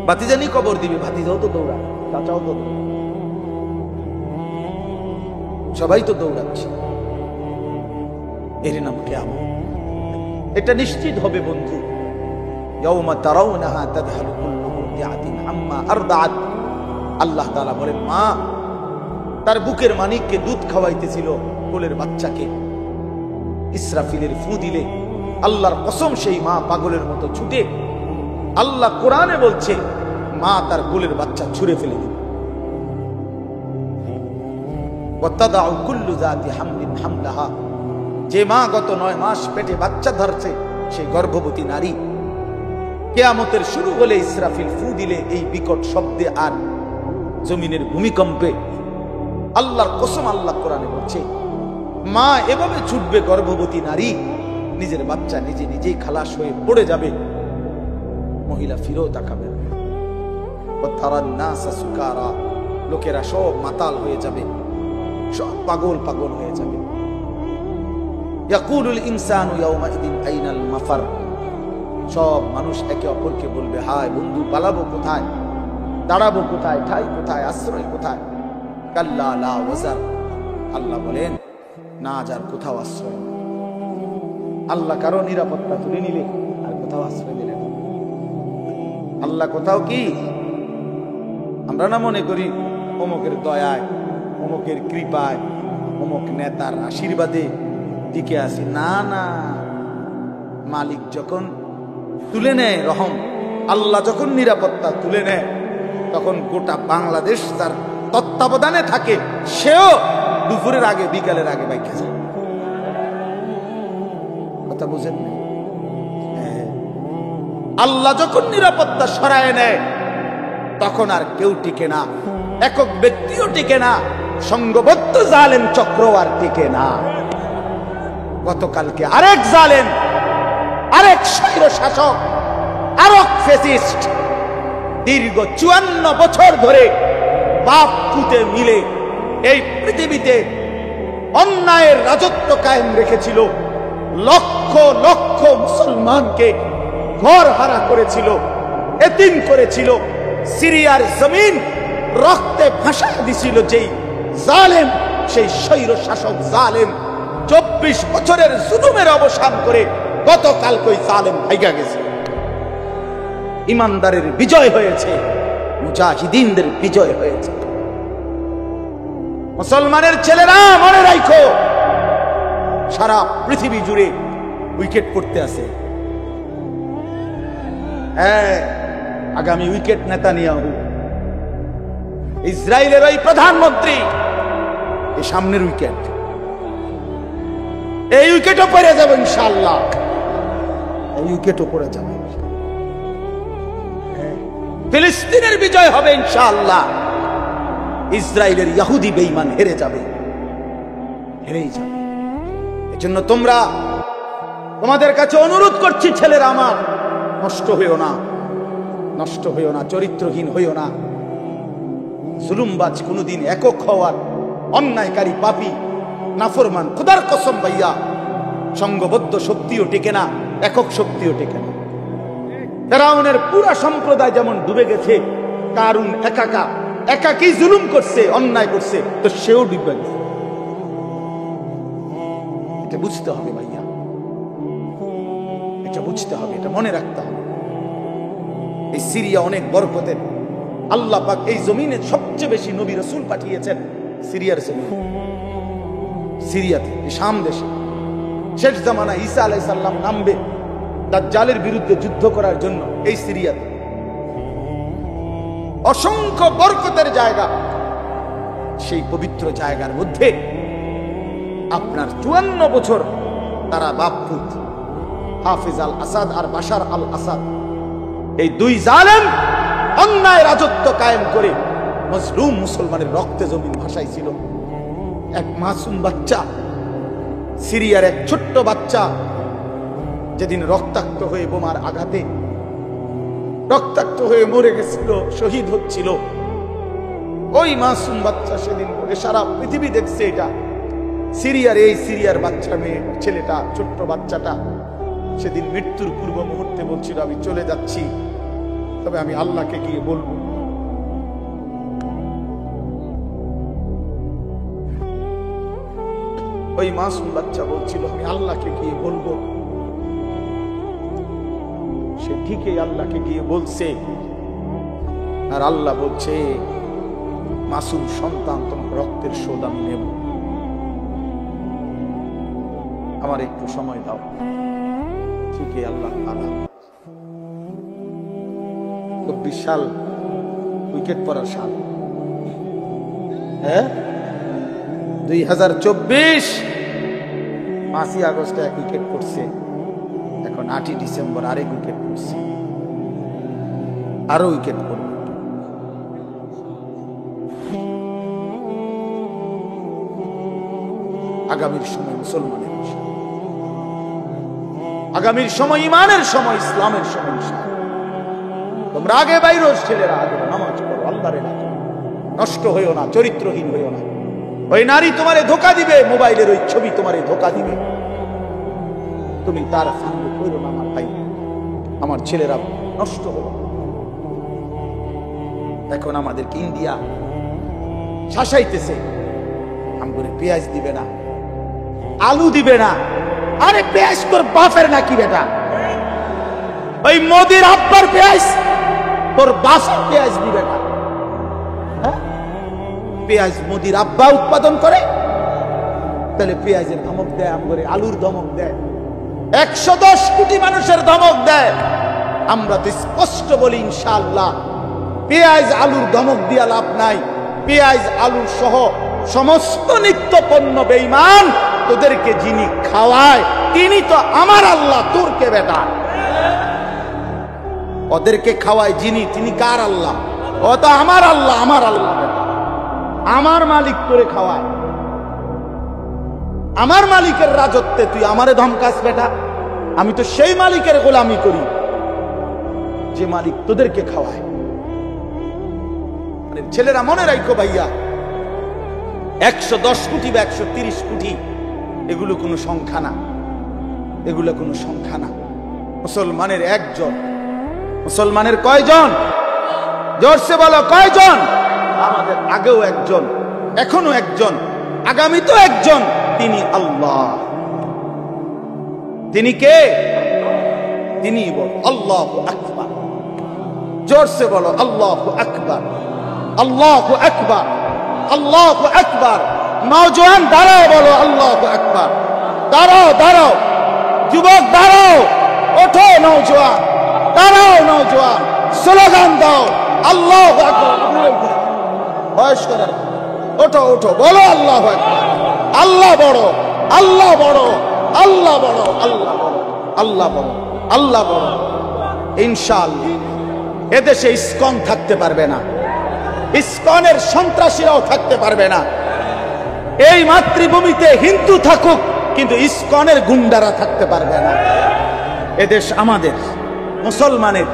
Speaker 1: ভাতিজানি কবর দিবে, ভাতিজাও তো দৌড়া, চাচাও তো, সবাই তো দৌড়াচ্ছে। এর নাম কিয়ামত। এটা নিশ্চিত হবে বন্ধু। ইয়াউমা তারাউনাহা তাযহালু কুল্লু মুরদিআতিন আম্মা আরদাআত। আল্লাহ তাআলা বলেন, মা তার বুকের মানিককে দুধ খাওয়াইতেছিল, কোলের বাচ্চাকে, ইসরাফিলের ফু দিলে আল্লাহর কসম সেই মা পাগলের মতো ছুটে, আল্লাহ কোরআনে বলছে, মা তার কোলের বাচ্চা ছুঁড়ে ফেলে দিল। ওয়াতাদাউ কুল্লু যাতি হামলিন হামলাহা। যে মা গত 9 মাস পেটে বাচ্চা ধরছে, সেই গর্ভবতী নারী কিয়ামতের শুরু হলে ইসরাফিল ফু দিলে এই বিকট শব্দে আর জমিনের ভূমিকম্পে, আল্লাহর কসম, আল্লাহ কোরআনে বলছে, মা এভাবে ছুটবে, গর্ভবতী নারী নিজের বাচ্চা নিজে নিজেই খালাস হয়ে পড়ে যাবে, মহিলা ফিরেও তাকাবে না। লোকেরা সব মাতাল হয়ে যাবে, সব পাগল পাগল হয়ে যাবে। ইয়াকুলুল ইনসানু ইয়াউমাইদিন আইনাল মাফার। সব মানুষ একে অপরকে বলবে, হায় বন্ধু, পালাবো কোথায়, দাঁড়াবো কোথায়, ঠাই কোথায়, আশ্রয় কোথায়? কাল্লা লা ওয়াজার। আল্লাহ বলেন, না যার কোথাও আশ্রয়। আল্লাহ কারো নিরাপত্তা তুলে নিলে আর কোথাও আশ্রয় দিলেন। আল্লাহ কোথাও কি, আমরা না মনে করি অমুকের দয়ায়, অমুকের কৃপায়, অমুক নেতার আশীর্বাদে টিকে আছি। না না, মালিক যখন তুলে নেয় রহম, আল্লাহ যখন নিরাপত্তা তুলে নেয়, তখন গোটা বাংলাদেশ তার তত্ত্বাবধানে থাকে, সেও দুপুরের আগে বিকালের আগে বাইকে যায়। কথা বুঝেন না? আল্লাহ যখন নিরাপত্তা সরায় নেয়, তখন আর কেউ টিকে না, একক ব্যক্তিও টিকে না, সংঘবদ্ধ জালেম চক্র আর টিকে না। গতকালকে আরেক জালেম, আরেক স্বৈর শাসক, আরেক ফ্যাসিস্ট দীর্ঘ 54 বছর ধরে বাপ পুতে মিলে এই পৃথিবীতে অন্যায়ের রাজত্ব কায়েম রেখেছিল, লক্ষ লক্ষ মুসলমানকে ঘর হারা করেছিল, এতিম করেছিল, সিরিয়ার জমিন রক্তে ভাসায় দিছিল। যেই জালেম, সেই স্বৈর শাসক জালেম 24 বছরের জুলুমের অবসান করে গতকাল কই জালেম ভাইগা গেছে। ইমানদারের বিজয় হয়েছে, মুজাহিদিনদের বিজয় হয়েছে। মুসলমানের ছেলেরা মনে রাখো, সারা পৃথিবী জুড়ে উইকেট পড়তে আছে। হ্যাঁ, আগামী উইকেট নেতানিয়াহু, ইসরায়েলের ওই প্রধানমন্ত্রী, এই সামনের উইকেট, এই উইকেটও পড়ে যাবে ইনশাআল্লাহ, এই উইকেটও পড়ে যাবে। ফিলিস্তিনের বিজয় হবে ইনশাআল্লাহ, ইসরায়েলের ইহুদি বেঈমান হেরে যাবে, হেরেই যাবে। এজন্য তোমাদের কাছে অনুরোধ করছি, ছেলেরা আমার, নষ্ট হইও না, নষ্ট হইও না, চরিত্রহীন হইও না। জুলুমবাজ কোনদিন একক হওয়ার, অন্যায়কারী পাপী নাফরমান খোদার কসম ভাইয়া, সংঘবদ্ধ শক্তিও টেকে না, একক শক্তিও টেকে না। ফেরাউনের পুরা সম্প্রদায় যেমন ডুবে গেছে, কারুন একাকি জুলুম করছে, অন্যায় করছে, তো সেও ডুবে গেছে। এটা বুঝতে হবে ভাইয়া, এটা বুঝতে হবে, এটা মনে রাখতে হবে। এই সিরিয়া অনেক বরকতের, আল্লাহ পাক এই জমিনে সবচেয়ে বেশি নবী রাসূল পাঠিয়েছেন, সিরিয়ার জমিন, সিরিয়াতে, শাম দেশে শেষ জামানা ঈসা আলাইহিস সালাম নামবে দাজ্জালের বিরুদ্ধে যুদ্ধ করার জন্য। এই সিরিয়াতে অসংখ্য বরকতের জায়গা, সেই পবিত্র জায়গার মধ্যে আপনার 54 বছর তারা বাপ পুত হাফিজ আল আসাদ আর বাশার আল আসাদ, এই দুই জালেম অন্যায় রাজত্ব কায়েম করে মজলুম মুসলমানের রক্তে জমিন ভাসাইছিল। এক মাসুম বাচ্চা, সিরিয়ার এক ছোট্ট বাচ্চা যেদিন রক্তাক্ত হয়ে বোমার আঘাতে রক্তাক্ত হয়ে মরে গেছিল, শহীদ হচ্ছিল, ওই মাসুম বাচ্চা সেদিন সারা পৃথিবী দেখছে এটা। সিরিয়ার এই সিরিয়ার বাচ্চা মেয়ে ছেলেটা, ছোট্ট বাচ্চাটা সেদিন মৃত্যুর পূর্ব মুহূর্তে বলছিল, আমি চলে যাচ্ছি, তবে আমি আল্লাহকে গিয়ে বলবো। ওই মাসুম বাচ্চা বলছিল, আমি আল্লাহকে গিয়ে বলবো। সে ঠিকই আল্লাহকে গিয়ে বলছে, আর আল্লাহ বলছে, মাসুম সন্তান, তোমার রক্তের শোধ আমি নেব, আমার একটু সময় দাও। ঠিকই আল্লাহ তাআলা 24 সাল উইকেট পড়ার সাল, হ্যাঁ 2024 5ই আগস্টে এক উইকেট পড়ছে, এখন 8ই ডিসেম্বর আরেক উইকেট পড়ছে, আরো উইকেট পড়বে। আগামীর সময় মুসলমানের বিষয়, আগামীর সময় ইমানের সময়, ইসলামের সময়। তোমরা আগে বাইরে ছেলেরা আগে নামাজ পড়ো, আল্লাহরে ডাকো, নষ্ট হইও না, চরিত্রহীন হইও না। ওই নারী তোমারে ধোকা দিবে, মোবাইলের ওই ছবি তোমারে ধোকা দিবে, তুমি তার সঙ্গে করো না। আমার ভাই, আমার ছেলেরা নষ্ট হলো। এখন আমাদেরকে ইন্ডিয়া শাসাইতেছে, আমগরে পেঁয়াজ দিবে না, আলু দিবে না। আরে পেঁয়াজ তোর বাপের নাকি বেটা? ওই মোদির আব্বার পেঁয়াজ তোর বাসার পেঁয়াজ দিবে না? পেঁয়াজ মোদির আব্বা উৎপাদন করে, তাহলে পেঁয়াজের ধমক দেয়, আমগরে আলুর ধমক দেয়, 110 কোটি মানুষের ধমক দেয়। আমরা তো স্পষ্ট বলি, ইনশাআল্লাহ পেঁয়াজ আলুর ধমক দিয়া লাভ নাই। পেঁয়াজ আলু সহ সমস্ত নিত্য পণ্য বেঈমান, তোদেরকে যিনি খাওয়ায় তিনি তো আমার আল্লাহ, তোর কে বেটা? ওদেরকে খাওয়ায় যিনি, তিনি কার আল্লাহ? ও তো আমার আল্লাহ, আমার আল্লাহ বেটা, আমার মালিক তোরে খাওয়ায়। আমার মালিকের রাজত্বে তুই আমারে ধমকাস বেটা? আমি তো সেই মালিকের গোলামি করি যে মালিক তোদেরকে খাওয়ায়। ছেলেরা মনে রাখো ভাইয়া, 110 কোটি বা 130 কোটি এগুলো কোনো সংখ্যা না, এগুলো কোনো সংখ্যা না। মুসলমানের একজন, মুসলমানের কয়জন? জোরসে বলো, কয়জন? আমাদের আগেও একজন, এখনো একজন, আগামী তো একজন, তিনি আল্লাহ। তিনি কে? তিনি বল আল্লাহু আকবার। জোরসে বলো আল্লাহু আকবার, আল্লাহু আকবার, আল্লাহু আকবার। নওজোয়ান দাঁড়াও, বলো আল্লাহু আকবার। দাঁড়াও, দাঁড়াও যুবক, দাঁড়াও, ওঠো নওজোয়ান, দাঁড়াও নওজোয়ান, স্লোগান দাও আল্লাহু আকবার। বয়স্করা ওঠো, ওঠো, বলো আল্লাহু আকবার। আল্লাহ বড়, আল্লাহ বড়, আল্লাহ বড়, আল্লাহ বড়, আল্লাহ বড়, আল্লাহ বড়। ইনশাআল্লাহ এদেশে ইসকন থাকতে পারবে না, ইসকনের সন্ত্রাসীরাও থাকতে পারবে না। এই মাতৃভূমিতে হিন্দু থাকুক, কিন্তু ইসকনের গুন্ডারা থাকতে পারবে না। এদেশ আমাদের, মুসলমানের,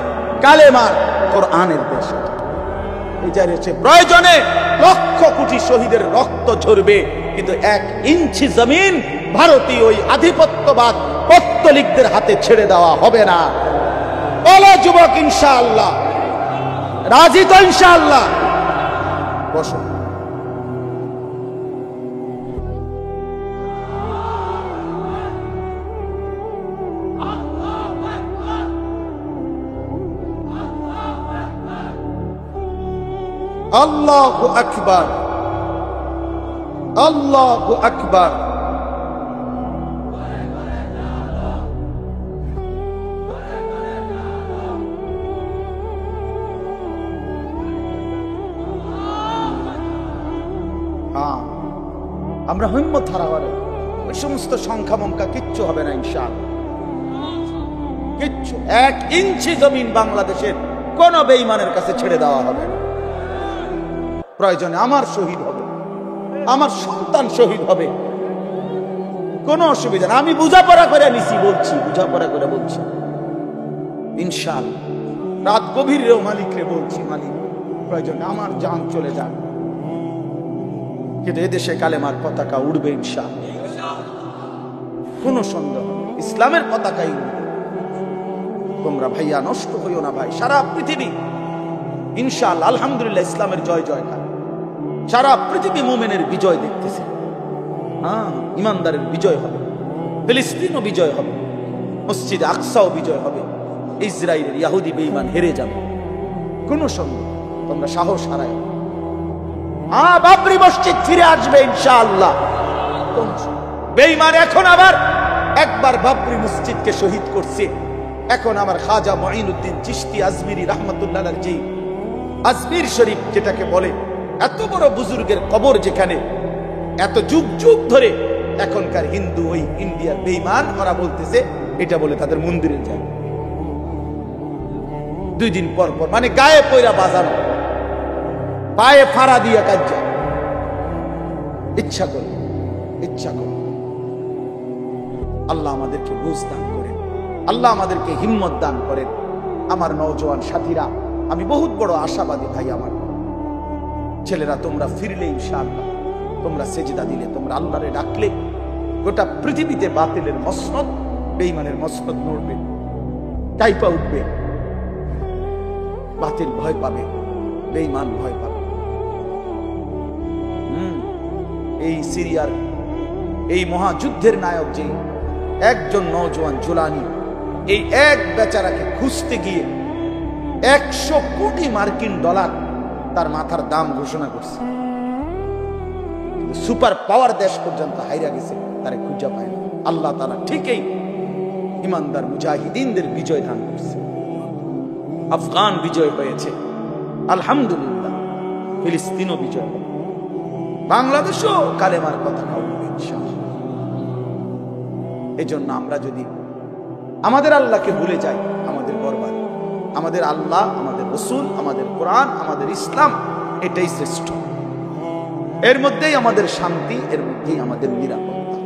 Speaker 1: কালেমার, কোরআনের দেশ। প্রয়োজনে লক্ষ কোটি শহীদের রক্ত ঝরবে, কিন্তু 1 ইঞ্চি জমিন ভারতীয় ওই আধিপত্যবাদ পত্তলিকদের হাতে ছেড়ে দেওয়া হবে না। বলো যুবক, ইনশাআল্লাহ রাজি তো? ইনশাআল্লাহ বসো। আল্লাহু আকবার। আল্লাহু আকবার। আমরা হিম্মত হারাবো, ওই সমস্ত সংখ্যা মঙ্কা কিচ্ছু হবে না ইনশাআল্লাহ, কিচ্ছু। 1 ইঞ্চি জমিন বাংলাদেশের কোন বেঈমানের কাছে ছেড়ে দেওয়া হবে না। প্রয়োজনে আমার শহীদ হবে, আমার সন্তান শহীদ হবে, কোনো অসুবিধা না। আমি বুঝাপড়া করে নিছি, বলছি বুঝাপড়া করে বলছি ইনশাআল্লাহ। রাত গভীরেও মালিকরে বলছি, মালিক প্রয়োজনে আমার জান চলে যান, কিন্তু এদেশে কালেমার পতাকা উড়বে ইনশাআল্লাহ, কোনো সন্দেহ নেই, ইসলামের পতাকাই উড়বে। তোমরা ভাইয়া নষ্ট হইও না ভাই। সারা পৃথিবী ইনশাআল্লাহ আলহামদুলিল্লাহ ইসলামের জয় জয়কার, সারা পৃথিবী মুমিনের বিজয় দেখতেছে। ইমানদারের বিজয় হবে, ফিলিস্তিনও বিজয় হবে, মসজিদে আকসাও বিজয় হবে, ইসরায়েলের ইহুদি বেঈমান হেরে যাবে, কোনো সন্দেহ। তোমরা সাহস হারায়, বাবরি মসজিদ ফিরে আসবে ইনশাআল্লাহ। বেঈমান এখন আবার একবার বাবরি মসজিদকে শহীদ করছে, এখন আমার খাজা মুঈনুদ্দিন চিশতি আজমিরি রাহমাতুল্লাহ আলাইহি যে আজমির শরীফ যেটাকে বলে, এত বড় বুজুর্গের কবর যেখানে এত যুগ যুগ ধরে এখনকার হিন্দু ওই ইন্ডিয়ার বেঈমান ওরা বলতেছে এটা বলে তাদের মন্দিরে যায়। 2 দিন পর পর মানে গায়ে পয়রা বাজানো, পায়ে ফাড়া দিয়ে কাজ যায়, ইচ্ছা করে ইচ্ছা করে। আল্লাহ আমাদেরকে বুঝ দান করেন, আল্লাহ আমাদেরকে হিম্মত দান করেন। আমার নওজোয়ান সাথীরা, আমি বহুত বড় আশাবাদী ভাই, আমার ছেলেরা, তোমরা ফিরলে ইনশাআল্লাহ, তোমরা সেজদা দিলে, তোমরা আল্লাহরে ডাকলে, গোটা পৃথিবীতে বাতিলের মসনদ, বেঈমানের মসনদ নড়বে, কাইপা উঠবে। বাতিল ভয় পাবে, বেঈমান ভয় পাবে। এই সিরিয়ার এই মহাযুদ্ধের নায়ক যে একজন নওজোয়ান জুলানি, এই এক বেচারাকে খুঁজতে গিয়ে 100 কোটি মার্কিন ডলার তার মাথার দাম ঘোষণা করছে। সুপার পাওয়ার দেশ পর্যন্ত হাইরা গেছে, তারে খুঁজে পায় না। আল্লাহ তাআলা ঠিকই ইমানদার মুজাহিদিনদের বিজয় দান করছে। আফগান বিজয় হয়েছে আলহামদুলিল্লাহ, ফিলিস্তিনও বিজয় হবে, বাংলাদেশও কালেমার পতাকা উঠবে ইনশাআল্লাহ। এজন্য আমরা যদি আমাদের আল্লাহকে ভুলে যাই, আমাদের বরবাদ। আমাদের আল্লাহ, আমাদের রাসূল, আমাদের কোরআন, আমাদের ইসলাম, এটাই শ্রেষ্ঠ। এর মধ্যেই আমাদের শান্তি, এর মধ্যেই আমাদের নিরাপত্তা,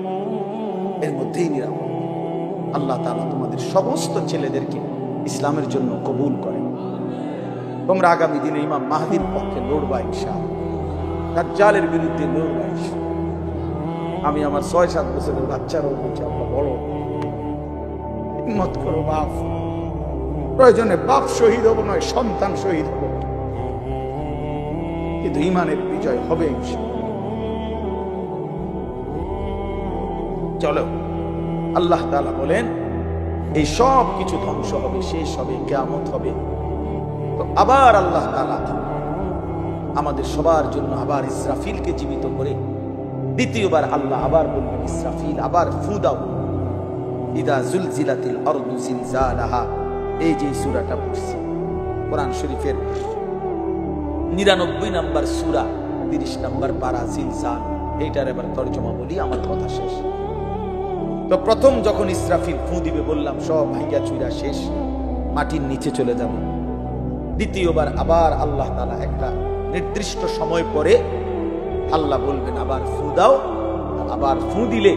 Speaker 1: এর মধ্যেই নিরাপত্তা। আল্লাহ তাআলা তোমাদের সমস্ত ছেলেদেরকে ইসলামের জন্য কবুল করেন। তোমরা আগামী দিনে ইমাম মাহদীর পক্ষে লড়বা ইনশাআল্লাহ, দাজ্জালের বিরুদ্ধে লড়বা ইনশাআল্লাহ। আমি আমার 6-7 বছরের বাচ্চারও বলছি, আল্লাহ বলো হিম্মত করো বাপ, প্রয়োজনে বাপ শহীদ হবো নয় সন্তান শহীদ হবো, কিন্তু ইমানের বিজয় হবে ইনশাআল্লাহ। চলো, আল্লাহ তাআলা বলেন এই সব কিছু ধ্বংস হবে, শেষ হবে, কিয়ামত হবে। তো আবার আল্লাহ তাআলা আমাদের সবার জন্য আবার ইসরাফিলকে জীবিত করে দ্বিতীয়বার আল্লাহ আবার বলবেন, ইসরাফিল আবার ফু দাও। ইদা জুলজিলাতিল আরদু জিলজালাহা, এই যে সূরাটা পড়ছি কোরআন শরীফের 99 নম্বর সূরা 30 নম্বর পারা জিলজাল, এইটার এবার তরজমা বলি, আমার কথা শেষ। তো প্রথম যখন ইসরাফিল ফু দিবে বললাম সব ভাইয়া চুরা শেষ, মাটির নিচে চলে যাবে। দ্বিতীয়বার আবার আল্লাহ তাআলা একটা নির্দিষ্ট সময় পরে আল্লাহ বলবেন আবার ফু দাও। আবার ফু দিলে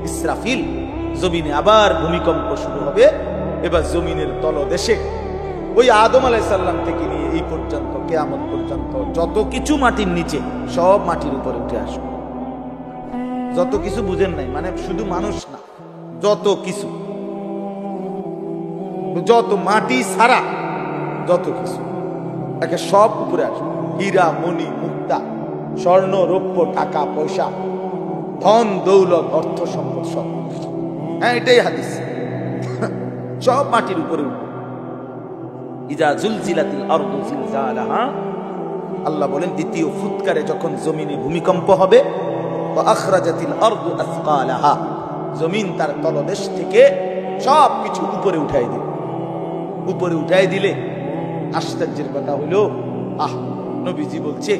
Speaker 1: ইসরাফিল জমিনে আবার ভূমিকম্প শুরু হবে। এবার জমিনের তলদেশে ওই আদম আলাইহিস সালাম থেকে নিয়ে এই পর্যন্ত কিয়ামত পর্যন্ত যত কিছু মাটির নিচে সব মাটির উপরে উঠে আসবে। যত কিছু বুঝেন নাই, মানে শুধু মানুষ না, যত কিছু, যত মাটি ছাড়া যত কিছু একে সব উপরে আসবে। হীরা মণি মুক্তা স্বর্ণ রৌপ্য টাকা পয়সা ধন দৌলত অর্থ সম্পদ সব, হ্যাঁ এটাই হাদিস, সব মাটির উপরে উঠবে। ইজা জুলজিলাতিল আরদু জিলজালাহা, আল্লাহ বলেন দ্বিতীয় ফুৎকারে যখন জমিনে ভূমিকম্প হবে ওয়া আখরাজাতিল আরদু আসকালাহা, জমিন তার তলদেশ থেকে সব কিছু উপরে উঠাই দিবে। উপরে উঠাই দিলে আশ্চর্যের কথা হলো, নবীজি বলছে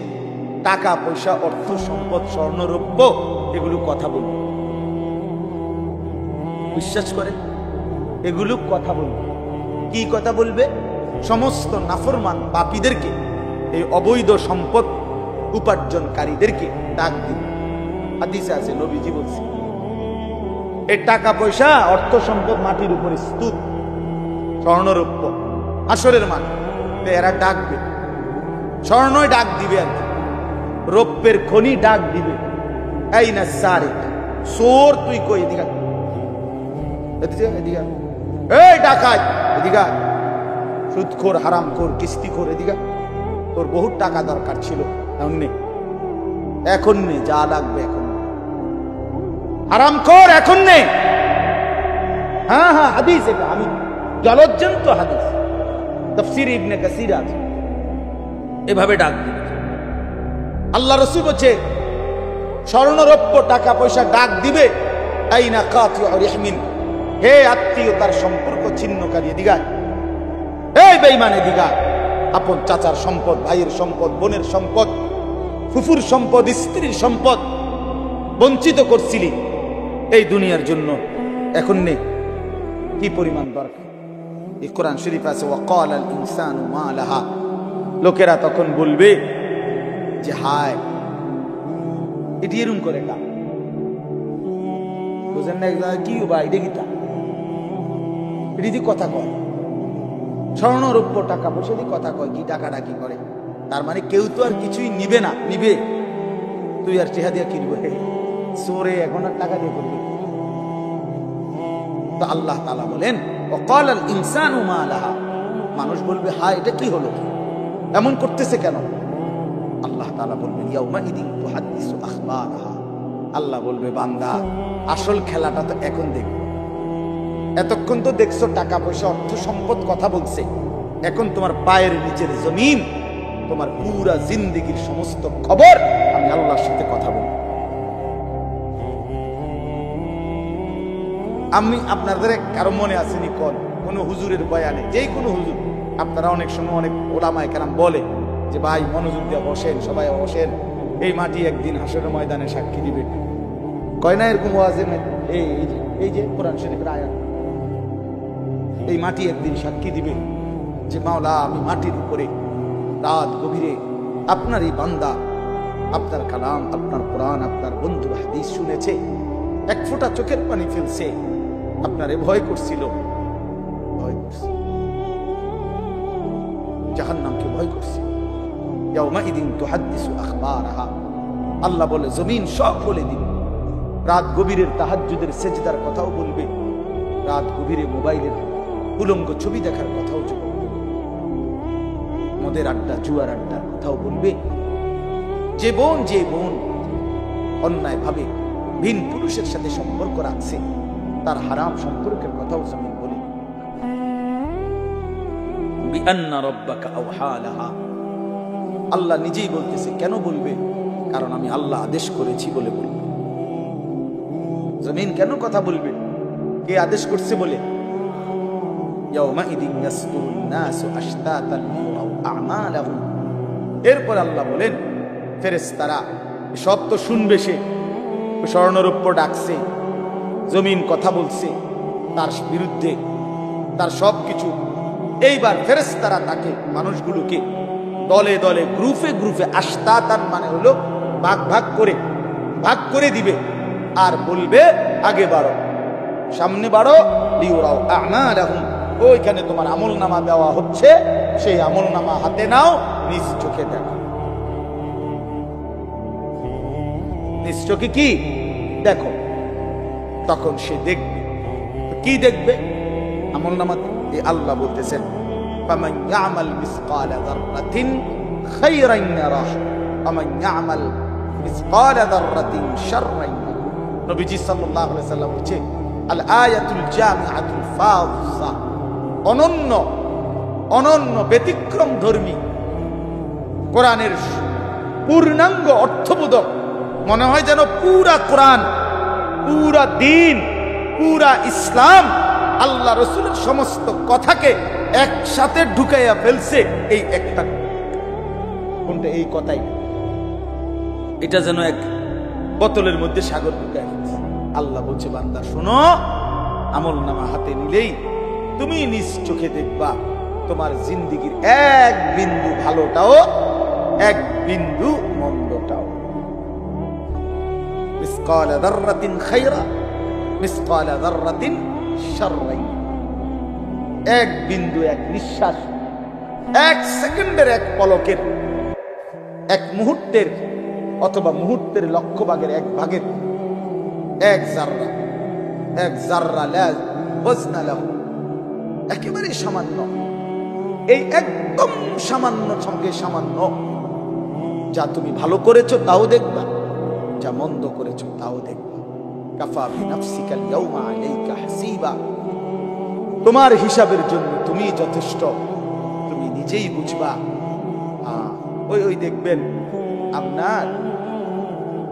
Speaker 1: টাকা পয়সা অর্থ সম্পদ স্বর্ণ রৌপ্য এগুলো কথা বলবে। বিশ্বাস করে এগুলো কথা বলবে। কি কথা বলবে? সমস্ত নাফরমান পাপীদেরকে, এই অবৈধ সম্পদ উপার্জনকারীদেরকে ডাক দিবে। হাদিসে আছে, নবীজি বলছে এই টাকা পয়সা অর্থ সম্পদ মাটির উপরে স্তূপ, স্বর্ণরৌপ্য আসরের মান, এরা ডাকবে। স্বর্ণই ডাক দিবে আর কি, রৌপ্যের খনি ডাক দিবে, এই না সারে সোর তুই কই এদিকে, এদিকে এই ডাকাত এদিকে, সুদখোর হারামখোর কিস্তিখোর এদিকে, তোর বহুত টাকা দরকার ছিল, এখন নেই, যা লাগবে এখন হারামখোর এখন নেই। হ্যাঁ হ্যাঁ হাদিস, এটা আমি জলজ্জন্ত হাদিস, তাফসীর ইবনে কাসির আছে, এভাবে ডাক দিবে। আল্লাহ রাসূল বলছে স্বর্ণ রৌপ্য টাকা পয়সা ডাক দিবে, আইনা কাতিউ রিহমিন, হে আত্মীয়তার সম্পর্ক ছিন্নকারী এদিকে, এই বেঈমান এদিকে, আপন চাচার সম্পদ, ভাইয়ের সম্পদ, বোনের সম্পদ, ফুফুর সম্পদ, স্ত্রীর সম্পদ বঞ্চিত করছিলি এই দুনিয়ার জন্য, এখন নেই, কি পরিমাণ দরকার। এই কোরআন শরীফ আছে, ওয়াকাল আল ইনসানু মা লাহা, লোকেরা তখন বলবে যে হায়, এটি এরকম করে কা বুঝেন না, কি ভাই দেখিতা এটি যে কথা কয়, স্বর্ণ রৌপ্য টাকা পয়সা দিয়ে কথা কয়, কি টাকাটা কি করে, তার মানে কেউ তো আর কিছুই নিবে না, নিবে তুই আর চেহা দিয়া কিনবে, সোরে এখন আর টাকা দিয়ে করবে। তো আল্লাহ তাআলা বলেন ওয়াকাল আল ইনসানু মা লাহা, মানুষ বলবে হায় এটা কি হলো, এমন করতেছে কেন? আল্লাহ তাআলা বলবেন ইয়াউমা ইদিন তুহাদ্দিসু আখবারাহা, আল্লাহ বলবে বান্দা আসল খেলাটা তো এখন দেখবে, এতক্ষণ তো দেখছো টাকা পয়সা অর্থ সম্পদ কথা বলছে, এখন তোমার পায়ের নিচের জমিন, তোমার পুরা জিন্দেগির সমস্ত খবর আমি আল্লাহর সাথে কথা বলবো। আমি আপনাদের কারো মনে আসেনি কোন হুজুরের বয়ানে, যেই কোনো হুজুর, আপনারা অনেক সময় অনেক ওলামায়ে কেরাম বলে যে ভাই মনোযোগ দিয়ে বসেন, সবাই বসেন, এই মাটি একদিন হাসরের ময়দানে সাক্ষী দিবে, কয় না এরকম ওয়াজে? এই যে কোরআন শরীফের আয়াত, এই মাটি একদিন সাক্ষী দিবে যে মাওলা আমি মাটির উপরে রাত গভীরে আপনার এই বান্দা আপনার কালাম, আপনার কোরআন, আপনার বন্ধু হাদিস শুনেছে, এক ফোঁটা চোখের পানি ফেলছে, আপনারে ভয় করছিল, ভয় করছে, জাহান্নামকে ভয় করছে। ইয়াউমাইদিন তুহাদ্দিসু আখবারাহা, আল্লাহ বলে জমিন সব বলে দিবে, রাত গভীরের তাহাজ্জুদের সেজদার কথাও বলবে, রাত গভীরে মোবাইলের উলঙ্গ ছবি দেখার কথাও বলবে, মদের আড্ডা জুয়ার আড্ডার কথাও বলবে। যে বোন অন্যায় ভাবে ভিন পুরুষের সাথে সম্পর্ক রাখছে তার হারাম সম্পর্কের কথাও জমিন বলে। বিআন্না রাব্বাকা আওহা লাহা, আল্লাহ নিজেই বলতেছে, কেন বলবে? কারণ আমি আল্লাহ আদেশ করেছি বলে বলবে। জমিন কেন কথা বলবে? কে আদেশ করছে বলে। ইয়াউমাইদিন ইয়াসদুরুন নাসু আশতাতান লিয়ারাউ আ'মালাহুম, এরপর আল্লাহ বলেন ফেরেশতারা সব তো শুনবে, সে স্বর্ণরৌপ্য ডাকছে, জমিন কথা বলছে তার বিরুদ্ধে, তার সব কিছু। এইবার ফেরেশতারা তাকে মানুষগুলোকে দলে দলে গ্রুপে গ্রুপে, আশতাতান মানে হলো ভাগ করে দিবে, আর বলবে আগে বাড়ো, সামনে বাড়ো, লিউরাউ আ'মালাহুম, ওইখানে তোমার আমলনামা দেওয়া হচ্ছে, সেই আমলনামা হাতে নাও, নিজ চোখে দেখো। নিজ চোখে কি দেখো? তখন সে দেখবে। কি দেখবে? আমলনামাতে আল্লাহ বলতেছেন ফামান ইয়ামাল মিসকালা যাররাতিন খায়রান ইয়ারাহ ওয়ামান ইয়ামাল মিসকালা যাররাতিন শাররান ইয়ারাহ। নবীজি সাল্লাল্লাহু আলাইহি সাল্লাম বলেছেন আল আয়াতুল জামিআতুল ফাযা, অনন্য ব্যতিক্রম ধর্মী কোরআনের পূর্ণাঙ্গ অর্থবোধক মনে হয় যেন পুরা কোরআন, পুরা দিন, পুরা ইসলাম, আল্লাহ রসুলের সমস্ত কথাকে একসাথে ঢুকাইয়া ফেলছে এই একটা কোনটা, এই কথাই। এটা যেন এক বোতলের মধ্যে সাগর ঢুকায় ফেলছে। আল্লাহ বলছে, বান্দা শোনো, আমল নামা হাতে নিলেই তুমি নিজ চোখে দেখবা তোমার জিন্দিগির এক বিন্দু ভালোটাও, এক বিন্দু মন্দটাও। মিসকাল যাররাতিন খায়রা, মিসকাল যাররাতিন শাররাইন। এক বিন্দু, এক নিঃশ্বাস, এক সেকেন্ডের, এক পলকের, এক মুহূর্তের অথবা মুহূর্তের লক্ষ ভাগের এক ভাগের এক জাররা, এক জাররা লা ওয়াজনা লাহু, একেবারে সামান্য। এই একদম সামান্য সঙ্গে সামান্য, যা তুমি ভালো করেছো তাও দেখবা, যা মন্দ করেছো তাও দেখবা। কাফা বিনাফসিকাল ইয়াউমা আলাইকা হাসিবা। তোমার হিসাবের জন্য তুমি যথেষ্ট, তুমি নিজেই বুঝবা। ওই দেখবেন আপনার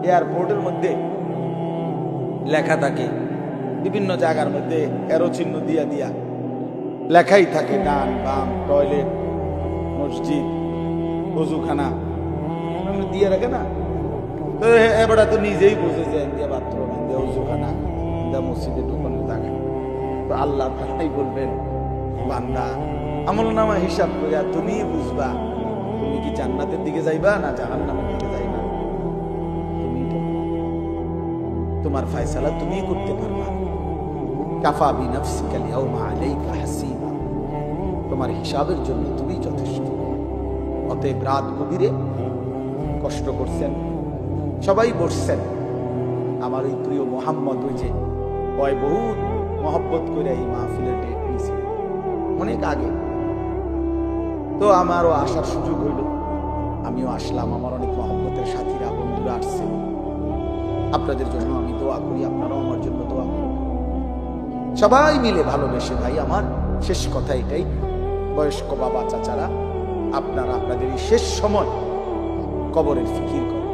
Speaker 1: এয়ারপোর্টের মধ্যে লেখা থাকে, বিভিন্ন জায়গার মধ্যে এরো চিহ্ন দিয়া দিয়া লেখাই থাকে, ডান বাম, টয়লেট, মসজিদ, ওযুখানা দিয়ে রাখে না। তো এবার তো নিজেই বুঝে যায় ইন্ডিয়া বাথরুম, ইন্ডিয়া ওযুখানা, ইন্ডিয়া মসজিদে ঢুকানোর জায়গা। তো আল্লাহ তাআলাই বলবেন, বান্দা আমল নামা হিসাব করে তুমি বুঝবা তুমি কি জান্নাতের দিকে যাইবা না জাহান্নামের দিকে যাইবা। তোমার ফয়সালা তুমি করতে পারবা। কাফা বিনাফসিকাল ইয়াউমা আলাইকা হাসিবা। তোমার হিসাবের জন্য তুমি যথেষ্ট। অতএব রাত গভীরে কষ্ট করছেন, সবাই বসছেন, আমার ওই প্রিয় মোহাম্মদ ওই যে বহুত মহব্বত করে এই মাহফিলের ডেট নিয়েছে অনেক আগে। তো আমারও আসার সুযোগ হইল, আমিও আসলাম। আমার অনেক মহব্বতের সাথীরা, বন্ধুরা আসছে। আপনাদের জন্য আমি দোয়া করি, আপনারাও আমার জন্য দোয়া করুন। সবাই মিলে ভালোবেসে, ভাই আমার শেষ কথা এটাই, বয়স্ক বাবা চাচারা, আপনারা আপনাদের এই শেষ সময় কবরের ফিকির করেন।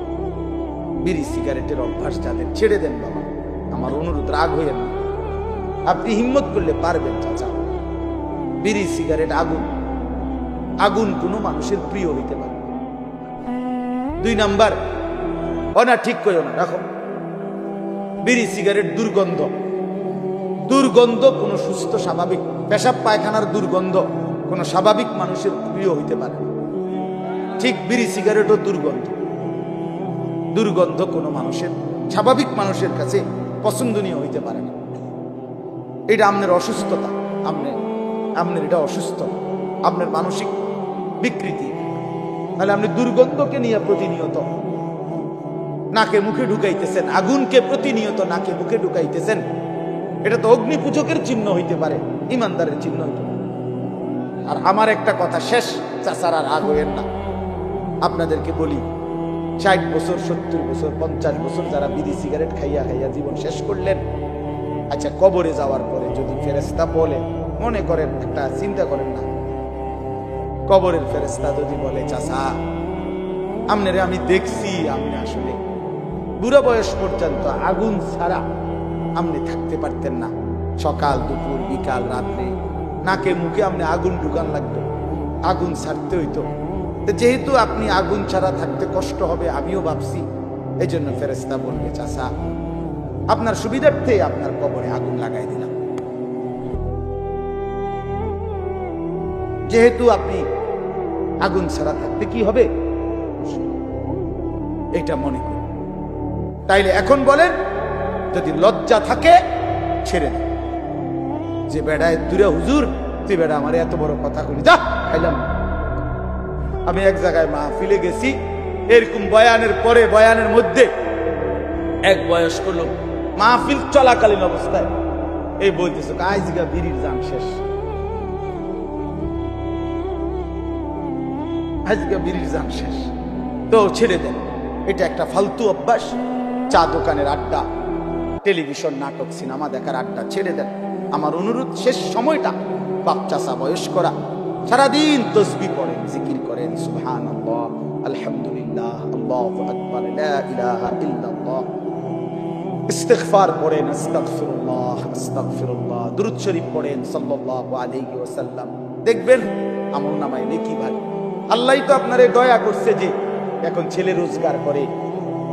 Speaker 1: বিড়ি সিগারেটের অভ্যাস যাদের ছেড়ে দেন বাবা, আমার অনুরোধ, রাগ হইয়েন না। আপনি হিম্মত করলে পারবেন চাচা। বিড়ি সিগারেট আগুন, আগুন কোনো মানুষের প্রিয় হইতে পারে। 2 নাম্বার, না ঠিক কইও না, রাখো। বিড়ি সিগারেট দুর্গন্ধ, দুর্গন্ধ কোনো সুস্থ স্বাভাবিক পেশাব পায়খানার দুর্গন্ধ কোনো স্বাভাবিক মানুষের প্রিয় হইতে পারে। ঠিক বিড়ি সিগারেটও দুর্গন্ধ, দুর্গন্ধ কোনো মানুষের, স্বাভাবিক মানুষের কাছে পছন্দনীয় হইতে পারে না। এটা আপনার অসুস্থতা, আপনার এটা অসুস্থ, আপনার মানসিক বিকৃতি। তাহলে আপনি দুর্গন্ধকে নিয়ে প্রতিনিয়ত নাকে মুখে ঢুকাইতেছেন, আগুনকে প্রতিনিয়ত নাকে মুখে ঢুকাইতেছেন। এটা তো অগ্নি পূজকের চিহ্ন হইতে পারে, ইমানদারের চিহ্ন হইতে পারে। আর আমার একটা কথা শেষ, চাচারা রাগ হইেন না, আপনাদেরকে বলি, 60 বছর 70 বছর 50 বছর যারা বিড়ি সিগারেট খাইয়া খাইয়া জীবন শেষ করলেন, আচ্ছা কবরে যাওয়ার পরে যদি ফেরেশতা বলে, মনে করেন একটা চিন্তা করেন না, কবরের ফেরেশতা যদি বলে, চাচা আপনারে আমি দেখছি, আপনি আসলে বুড়া বয়স পর্যন্ত আগুন ছাড়া আপনি থাকতে পারতেন না, সকাল দুপুর বিকাল রাত্রে নাকে মুখে আপনি আগুন ঢুকান লাগতো, আগুন ছাড়তে হইতো। যেহেতু আপনি আগুন ছাড়া থাকতে কষ্ট হবে, আমিও ভাবছি, এই জন্য ফেরেশতা বলবে, চাচা আপনার সুবিধার্থে আপনার কবরে আগুন লাগাই দিলাম। যেহেতু আপনি আগুন ছাড়া থাকতে কি হবে, এটা মনে করি। তাইলে এখন বলেন, যদি লজ্জা থাকে ছেড়ে দেন, যে বেড়ায় দূরে, হুজুর তুই বেড়া আমার এত বড় কথা করি, যা খাইলাম। আমি এক জায়গায় মাহফিলে গেছি, এরকম বয়ানের পরে বয়ানের মধ্যে এক বয়স্ক লোক মাহফিল চলাকালীন অবস্থায় এই বলতেছে, আজকে বিড়ির জাম শেষ, আজকে বিড়ির জাম শেষ, তো ছেড়ে দেন। এটা একটা ফালতু অভ্যাস। চা দোকানের আড্ডা, টেলিভিশন নাটক সিনেমা দেখার আড্ডা ছেড়ে দেন। আমার অনুরোধ, শেষ সময়টা বাপ চাচা বয়স্করা সারাদিন তসবিহ পড়েন, জিকির করেন, সুবহানাল্লাহ আলহামদুলিল্লাহ, আল্লাহু আকবার, লা ইলাহা ইল্লাল্লাহ, ইস্তিগফার পড়েন, আস্তাগফিরুল্লাহ আস্তাগফিরুল্লাহ, দুরূদ শরীফ পড়েন সাল্লাল্লাহু আলাইহি ওয়াসাল্লাম। দেখবেন আমলনামায় নেকি ভাই। আল্লাহই তো আপনারে দয়া করছে যে এখন ছেলে রোজগার করে,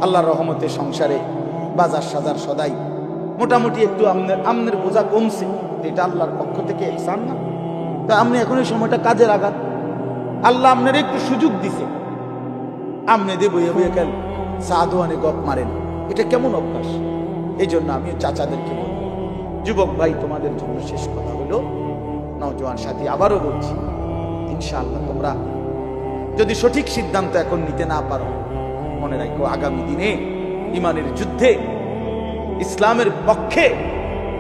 Speaker 1: আল্লাহর রহমতে সংসারে বাজার সাজার সদাই মোটামুটি একটু আমনের বোঝা কমছে। এটা আল্লাহর পক্ষ থেকে ইহসান না? তা আপনি এখন এই সময়টা কাজে লাগান। আল্লাহ আপনার একটু সুযোগ দিছে, আমনে দিয়ে বইয়ে বইয়ে গেল সাধুয়ানে গপ মারেন, এটা কেমন অভ্যাস? এই জন্য আমি চাচাদেরকে বলবো, যুবক ভাই তোমাদের জন্য শেষ কথা হলো, নওজোয়ান সাথী আবারও বলছি, ইনশাআল্লাহ তোমরা যদি সঠিক সিদ্ধান্ত এখন নিতে না পারো, মনে রাখো আগামী দিনে ইমানের যুদ্ধে ইসলামের পক্ষে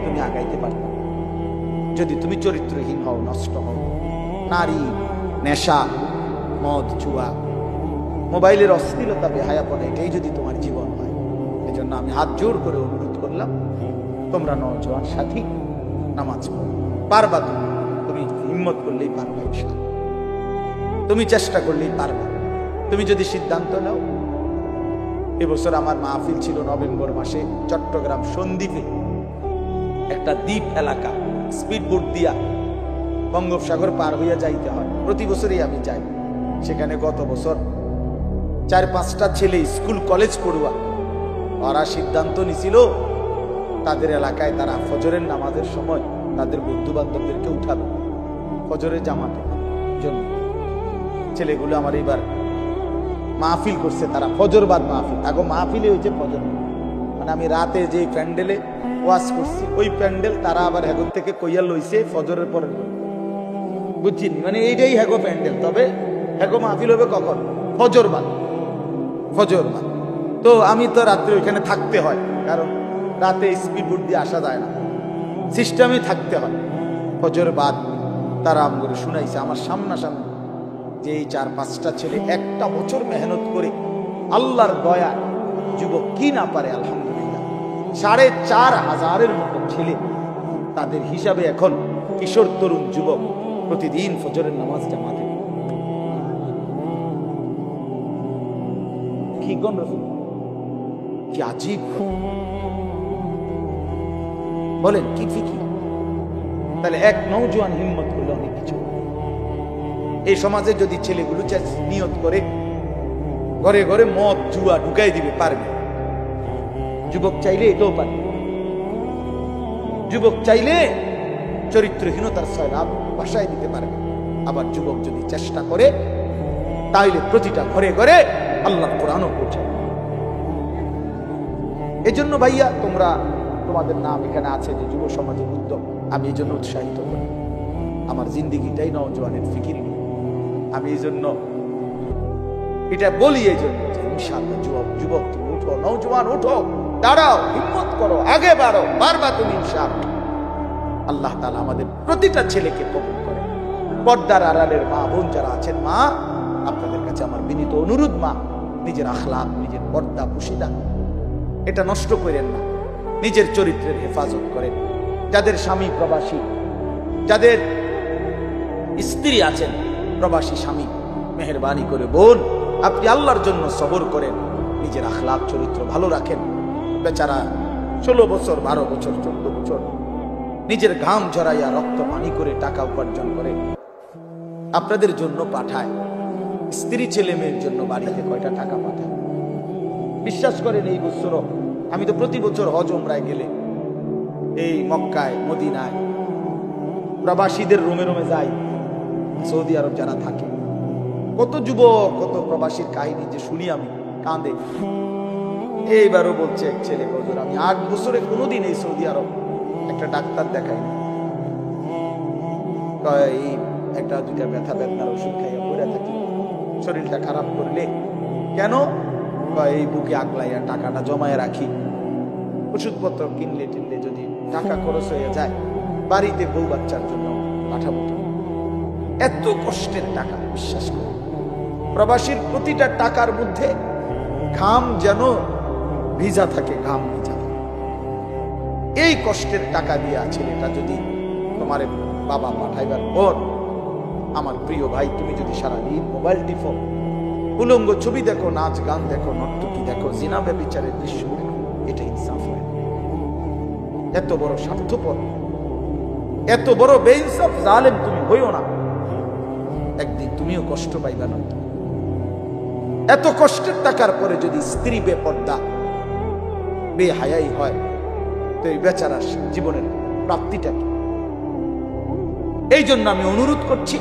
Speaker 1: তুমি আগাইতে পারবে যদি তুমি চরিত্রহীন হও, নষ্ট হও। নারী, নেশা, মদ, জুয়া, মোবাইলের অশ্লীলতা, বেহায়াপনা, এটাই যদি তোমার জীবন হয়, এজন্য আমি হাত জোর করে অনুরোধ করলাম, তোমরা নওজোয়ান সাথী নামাজ পড়ো। পারবা তুমি হিম্মত করলেই পারবা, তুমি চেষ্টা করলেই পারবা। তুমি যদি সিদ্ধান্ত নাও। এবছর আমার মাহফিল ছিল নভেম্বর মাসে চট্টগ্রাম সন্দ্বীপে, একটা দ্বীপ এলাকা, স্পিড বোট দিয়া বঙ্গোপসাগর পার হইয়া যাইতে হয়। প্রতি বছরই আমি যাই সেখানে। গত বছর 4-5টা ছেলে স্কুল কলেজ পড়ুয়া, ওরা সিদ্ধান্ত নিছিল তাদের এলাকায় তারা ফজরের নামাজের সময় তাদের বন্ধু বান্ধবদেরকে উঠাবে ফজরের জামাতে জন্য। ছেলেগুলো আমার এবার মাহফিল করছে, তারা ফজরবাদ মাহফিল। আগে মাহফিলে হয়েছে ফজর, মানে আমি রাতে যে প্যান্ডেলে ওয়াজ করছি ওই প্যান্ডেল তারা আবার হেগর থেকে কইয়া লইছে ফজরের পরে, বুঝছিনি? মানে এইটাই হেগো প্যান্ডেল, তবে হেগো মাহফিল হবে কখন? ফজরবাদ। ফজরবাদ তো আমি তো রাত্রে ওইখানে থাকতে হয়, কারণ রাতে স্পিড বোট দিয়ে আসা যায় না, সিস্টেমে থাকতে হয়। ফজরবাদ তারা আমাকে শুনাইছে আমার সামনাসামনি, যে এই 4-5টা ছেলে একটা বছর মেহনত করে আল্লাহর দয়া, যুবক কি না পারে আলহামদুলিল্লাহ। 4,500-এর মতো ছেলে, তাদের হিসাবে এখন কিশোর তরুণ যুবক প্রতিদিন ফজরের নামাজ জামাতে। কি কোন রসুল, কি আজীব বলেন, কি ফিকির। তাহলে এক নওজোয়ান হিম্মত করলে অনেক কিছু। এই সমাজে যদি ছেলেগুলো নিয়ত করে ঘরে ঘরে মদ জুয়া ঢুকাই দিবে, পারবে। যুবক চাইলে এটাও পারবে। যুবক চাইলে চরিত্রহীনতার সয়লাব ভাষায় দিতে পারবে। আবার যুবক যদি চেষ্টা করে তাইলে প্রতিটা ঘরে ঘরে আল্লাহর কোরআনও পৌঁছাবে। এজন্য ভাইয়া তোমরা, তোমাদের নাম এখানে আছে যে যুব সমাজের উদ্যোগ, আমি এই জন্য উৎসাহিত করি। আমার জিন্দিগিটাই নওজোয়ানের ফিকির। আমি এই জন্য এটা বলি, এই জন্য ইনশাআল্লাহ যুবক তুমি উঠো, নওজোয়ান উঠো, দাঁড়াও, হিম্মত করো, আগে বাড়ো, পারবা তুমি ইনশাআল্লাহ। আল্লাহ তাআলা আমাদের প্রতিটা ছেলেকে কবুল করে। পর্দার আড়ালের মা বোন যারা আছেন, মা আপনাদের কাছে আমার বিনীত অনুরোধ, মা নিজের আখলাক, নিজের পর্দা পুশিদা এটা নষ্ট করেন না, নিজের চরিত্রের হেফাজত করেন। যাদের স্বামী প্রবাসী, যাদের স্ত্রী আছেন প্রবাসী স্বামী, মেহেরবানি করে বোন আপনি আল্লাহর জন্য সবর করেন, নিজের আখলাক চরিত্র ভালো রাখেন। বেচারা 16 বছর, 12 বছর, 14 বছর নিজের ঘাম ঝরাইয়া রক্ত পানি করে টাকা উপার্জন করে আপনাদের জন্য পাঠায়। স্ত্রী ছেলে মেয়ের জন্য বাড়িতে কয়টা টাকা পাঠায় বিশ্বাস করেন। এই বছরও আমি তো প্রতি বছর হজ উমরায় গেলে এই মক্কায় মদিনায় প্রবাসীদের রুমে রুমে যাই। সৌদি আরব যারা থাকে, কত যুবক, কত প্রবাসীর কাহিনী যে শুনি আমি, কাঁদে। এইবারও বলছে এক ছেলে, হুজুর আমি 8 বছরে কোনোদিন এই সৌদি আরব একটা ডাক্তার দেখাইনি, এই একটা দুইটা ব্যথা বেদনার ওষুধ খাইয়া পড়ে থাকি, শরীরটা খারাপ করলে কেন, এই বুকে আগলাইয়া টাকাটা জমায় রাখি, ওষুধপত্র কিনলে টিনলে যদি টাকা খরচ হয়ে যায় বাড়িতে বউ বাচ্চার জন্য পাঠাবো। এত কষ্টের টাকা, বিশ্বাস করুন প্রবাসীর প্রতিটা টাকার মধ্যে ঘাম যেন ভিজা থাকে, ঘাম ভিজা থাকে। এই কষ্টের টাকা দিয়া ছেলেটা যদি তোমার বাবা পাঠাইবার পর, আমার প্রিয় ভাই তুমি যদি সারাদিন মোবাইল টিপো, উলঙ্গ ছবি দেখো, নাচ গান দেখো, নর্তকী দেখো, জিনা ব্যভিচারের দৃশ্য দেখো, এটা ইনসাফ হয়? এত বড় স্বার্থপর, এত বড় বেইনসাফ জালেম তুমি হইও না, একদিন তুমিও কষ্ট পাইবা না। এত কষ্টের টাকার পরে যদি স্ত্রী বেপর্দা বেহায়াই হয়, তো এই বেচারা জীবনের প্রাপ্তিটা কি? এই জন্য আমি অনুরোধ করছি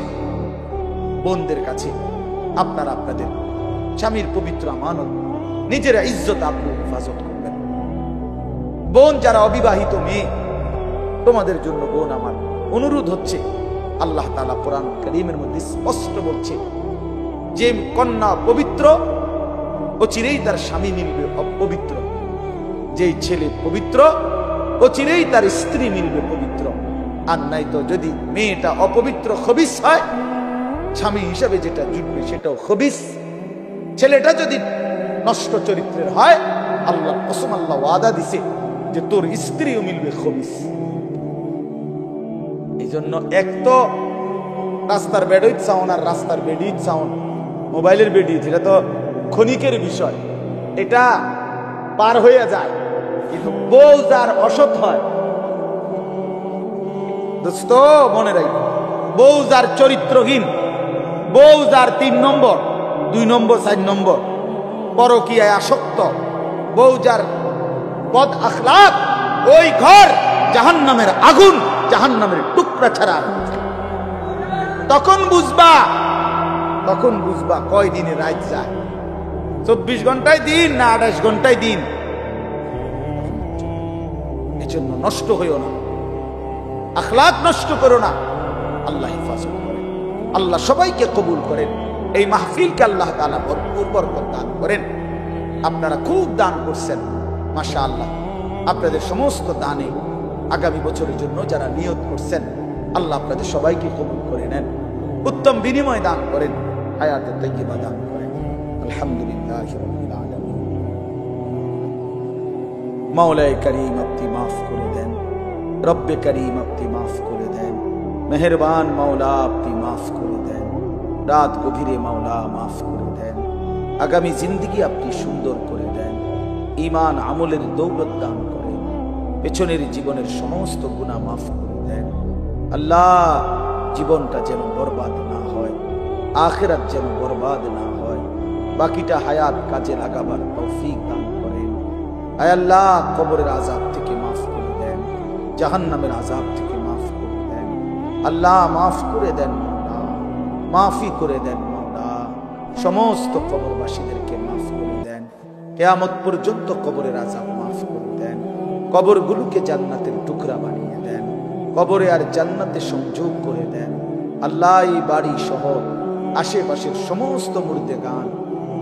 Speaker 1: বোনদের কাছে, আপনারা আপনাদের স্বামীর পবিত্র আমানত, নিজেরা ইজ্জত আপনি হেফাজত করবেন। বোন যারা অবিবাহিত মেয়ে, তোমাদের জন্য বোন আমার অনুরোধ হচ্ছে, আল্লাহ তাআলা কোরআন কারীমের মধ্যে স্পষ্ট বলছে যে কন্যা পবিত্র অচিরেই তার স্বামী মিলবে অপবিত্র, যেই ছেলে পবিত্র অচিরেই তার স্ত্রী মিলবে পবিত্র। আর নাই তো যদি মেয়েটা অপবিত্র খবিস হয়, স্বামী হিসাবে যেটা জুটবে সেটাও খবিস। ছেলেটা যদি নষ্ট চরিত্রের হয়, আল্লাহ কসম, আল্লাহ ওয়াদা দিছে যে তোর স্ত্রীও মিলবে খবিস। এই জন্য এক তো রাস্তার বেডই চাউন আর রাস্তার বেডি চাউন, মোবাইলের বেডি, যেটা তো ক্ষণিকের বিষয়, এটা পার হয়ে যায়। কিন্তু বউ যার অসৎ হয়, দোস্ত মনে রাখবে, বউ যার চরিত্রহীন, বউ যার 3 নম্বর 2 নম্বর 4 নম্বর পরকীয়ায় আসক্ত, বউ যার বদ আখলাক, ওই ঘর জাহান্নামের আগুন, জাহান্নামের টুকরা ছাড়া। তখন বুঝবা কয় দিনে রাত যায়, 24 ঘন্টায় দিন না 28 ঘন্টায় দিন। এই জন্য নষ্ট হইও না, আখলাক নষ্ট করো না। আল্লাহ হেফাজত করেন, আল্লাহ সবাইকে কবুল করেন। এই মাহফিলকে আল্লাহ তাআলা ভরপুর বরকত দান করেন। আপনারা খুব দান করছেন, মাশাআল্লাহ। আপনাদের সমস্ত দানে আগামী বছরের জন্য যারা নিয়ত করছেন, আল্লাহ আপনাদের সবাইকে কবুল করে নেন, উত্তম বিনিময় দান করেন, হায়াতে তাইয়্যিবা দান করেন। আলহামদুলিল্লাহি রাব্বিল আলামিন। মাওলায়ে কারীম আপনি মাফ করে দেন, রব্বে কারীম আপনি মাফ করে দেন, মেহেরবান মাওলা আপনি মাফ করে দেন, রাত গভীরে মাওলা মাফ করে দেন, আগামী জিন্দেগি আপনি সুন্দর করে দেন, ঈমান আমলের দৌলত দান করেন, পেছনের জীবনের সমস্ত গুনাহ মাফ করে দেন। আল্লাহ জীবনটা যেন বরবাদ না হয়, আখিরাত যেন বরবাদ না হয়, বাকিটা হায়াত কাজে লাগাবার তৌফিক দান করেন। আয় আল্লাহ কবরের আযাব থেকে মাফ করে দেন, জাহান্নামের আযাব থেকে মাফ করে দেন। আল্লাহ মাফ করে দেন মাওলা, মাফি করে দেন মাওলা, সমস্ত কবরবাসীদেরকে মাফ করে দেন। কিয়ামত পর্যন্ত কবরের আযাব মাফ করে দেন, কবরগুলোকে জান্নাতের টুকরা বানিয়ে দেন, কবরে আর জান্নাতে সংযোগ করে দেন। আল্লাহ এই বাড়ি সহ আশেপাশের সমস্ত মুর্দেগান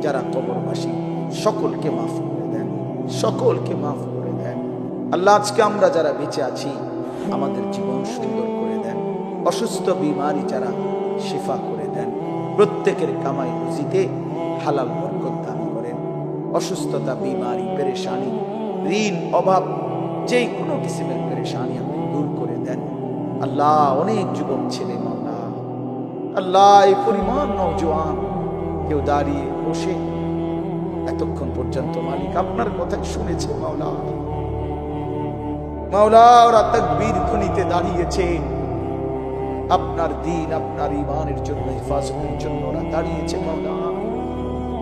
Speaker 1: যারা কবরবাসী, সকলকে মাফ করে দেন, সকলকে মাফ করে দেন। আল্লাহ আজকে আমরা যারা বেঁচে আছি, আমাদের জীবন সুন্দর করে দেন, অসুস্থ বিমারি যারা শিফা করে দেন, প্রত্যেকের কামাই রুজিতে হালাল বরকত দান করেন। অসুস্থতা, বিমারি, পেরেশানি, ঋণ, অভাব, যে কোনো কিসিমের পেরেশানি আপনি দূর করে দেন। আল্লাহ অনেক যুবক ছেলে মাওলা, আল্লাহ এই পরিমাণ নওজোয়ান, কেউ দাঁড়িয়ে বসে এতক্ষণ পর্যন্ত মালিক আপনার কথা শুনেছে মাওলা, মাওলা ওরা তাকবীর ধ্বনিতে দাঁড়িয়েছে, আপনার দ্বীন, আপনার ঈমানের জন্য, হেফাজতের জন্য ওরা দাঁড়িয়েছে মাওলা।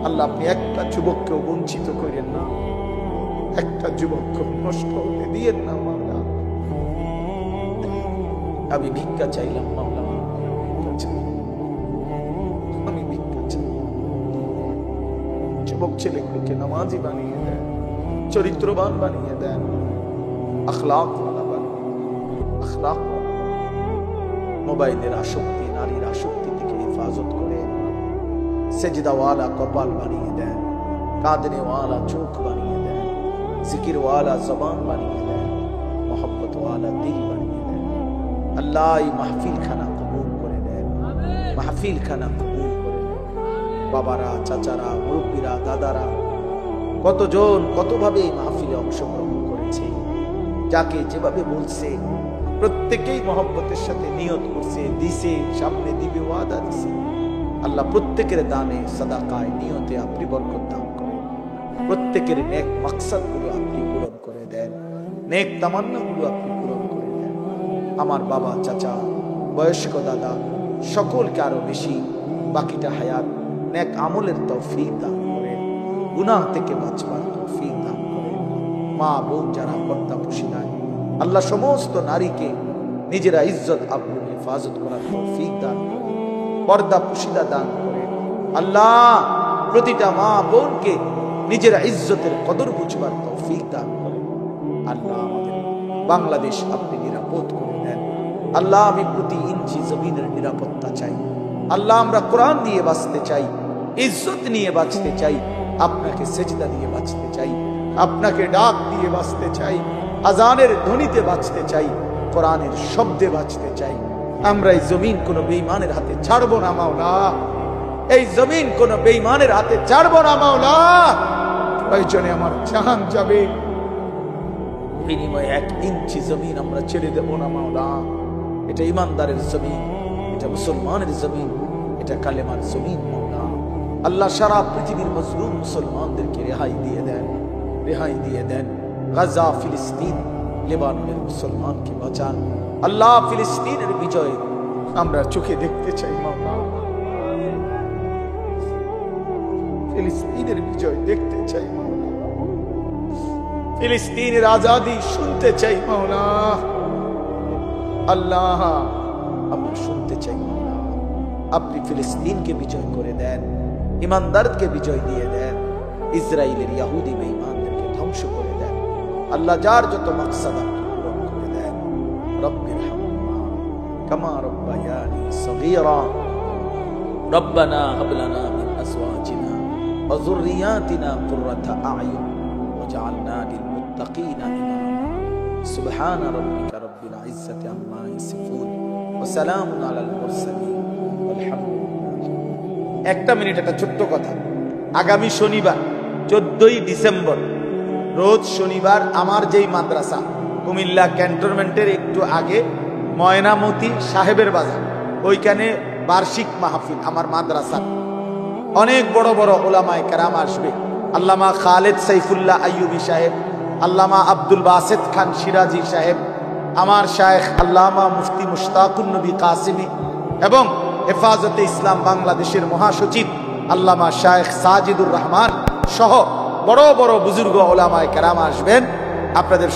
Speaker 1: আল্লাহ আপনি একটা যুবককেও বঞ্চিত করেন না, একটা যুবককে নষ্ট হতে দিয়েন না মাওলা। আমি ভিক্ষা চাইলাম মাওলা, আমি ভিক্ষা চাই, যুবক ছেলেগুলোকে নামাজি বানিয়ে দেন, চরিত্রবান বানিয়ে দেন, আখলাক মোবাইলের আসক্তি, নারীর আসক্তি থেকে হেফাজত করে, সেজদাওয়ালা কপাল বানিয়ে দেন, কাঁদনেওয়ালা চোখ বানিয়ে দেন, জিকিরওয়ালা জবান বানিয়ে দেন, মোহব্বতওয়ালা দিল বানিয়ে দেন। আল্লাহ এই মাহফিল খানা কবুল করে দেন, মাহফিল খানা কবুল করে দেন। বাবারা, চাচারা, মুরব্বীরা, দাদারা, কতজন কতভাবে এই মাহফিলে অংশগ্রহণ করেছে, যাকে যেভাবে বলছে প্রত্যেকেই মহব্বতের সাথে নিয়ত করছে, দিছে, সামনে দিবে, ওয়াদা দিছে। আল্লাহ প্রত্যেকের দানে সাদাকায় নিয়তে আপনি বরকত দান করেন, প্রত্যেকের নেক মাকসাদগুলো আপনি পূরণ করে দেন, নেক তামান্নাগুলো আপনি পূরণ করে দেন। আমার বাবা, চাচা, বয়স্ক দাদা সকলকে আরো বেশি বাকিটা হায়াত নেক আমলের তৌফিক দান করেন, গুনাহ থেকে বাঁচবার তৌফিক দান করেন। মা বোন যারা পর্দা পুশিদায়, আল্লাহ সমস্ত নারীকে নিজেরা ইজ্জত আবরু হেফাজত করার তৌফিক দান করেন, পর্দা পুশিদা দান করেন। আল্লাহ প্রতিটা মা বোনকে নিজেরা ইজ্জতের কদর বুঝবার তৌফিক দান করেন। আল্লাহ আমাদের বাংলাদেশ আপনি নিরাপদ করে দেন। আল্লাহ আমি প্রতি ইঞ্চি জমিনের নিরাপত্তা চাই। আল্লাহ আমরা কোরআন দিয়ে বাঁচতে চাই, ইজ্জত নিয়ে বাঁচতে চাই, আপনাকে সেজদা দিয়ে বাঁচতে চাই, আপনাকে ডাক দিয়ে বাঁচতে চাই, আজানের ধ্বনিতে বাঁচতে চাই, কোরআনের শব্দে বাঁচতে চাই। আমরা এই জমিন কোন বেঈমানের হাতে ছাড়বো না মাওলা, এই জমিন কোন বেঈমানের হাতে ছাড়বো না মাওলা। প্রয়োজনে আমার জান যাবে, বিনিময়ে 1 ইঞ্চি জমিন আমরা ছেড়ে দেব না মাওলা। এটা ইমানদারের জমিন, এটা মুসলমানের জমিন, এটা কালেমার জমিন মাওলা। আল্লাহ সারা পৃথিবীর মজলুম মুসলমানদেরকে রেহাই দিয়ে দেন, রেহাই দিয়ে দেন। গাজা, ফিলিস্তিন, লেবাননের মুসলমানকে বাঁচান। আল্লাহ ফিলিস্তিনের বিজয় আমরা চোখে দেখতে চাই মাওলা, ফিলিস্তিনের বিজয় দেখতে চাই মাওলা, ফিলিস্তিনের আজাদি শুনতে চাই মাওলা। আল্লাহ আমরা শুনতে চাই মাওলা, আপনি ফিলিস্তিনকে বিজয় করে দেন, ইমানদারকে বিজয় দিয়ে দেন, ইসরায়েলের ইহুদি বেঈমানদেরকে ধ্বংস করে দেন। আল্লাহ যার যত মাকসাদ আপনি পূরণ করে দেন। রব্বিরহামহুমা কামা রব্বায়ানি সগীরা রব্বানা হাব লানা মিন আজওয়াজিনা ওয়া যুররিয়াতিনা কুররাতা আ'য়ুন ওয়াজআলনা লিল মুত্তাকিনা ইমামা। সুবহানা রাব্বিকা রাব্বিল ইজ্জাতি আম্মা ইয়াসিফুন ওয়া সালামুন আলাল মুরসালিন আলহামদুলিল্লাহ। একটা মিনিট, একটা ছোট্ট কথা। আগামী শনিবার 14ই ডিসেম্বর, রোজ শনিবার আমার যেই মাদ্রাসা কুমিল্লা ক্যান্টনমেন্টের একটু আগে ময়নামতি সাহেবের বাজার, ওইখানে বার্ষিক মাহফিল আমার মাদ্রাসা। অনেক বড় বড় ওলামায়ে কেরাম আসবে। আল্লামা খালেদ সাইফুল্লাহ আইয়ুবী সাহেব, আল্লামা আব্দুল বাসেত খান সিরাজি সাহেব, আমার শায়েখ আল্লামা মুফতি মুশতাকুন নবী কাসিমি এবং হেফাজতে ইসলাম বাংলাদেশের মহাসচিব আল্লামা শায়েখ সাজিদুর রহমান সহ বড় বড় বুজুর্গ ওলামায়ে কেরাম আসবেন। আপনাদের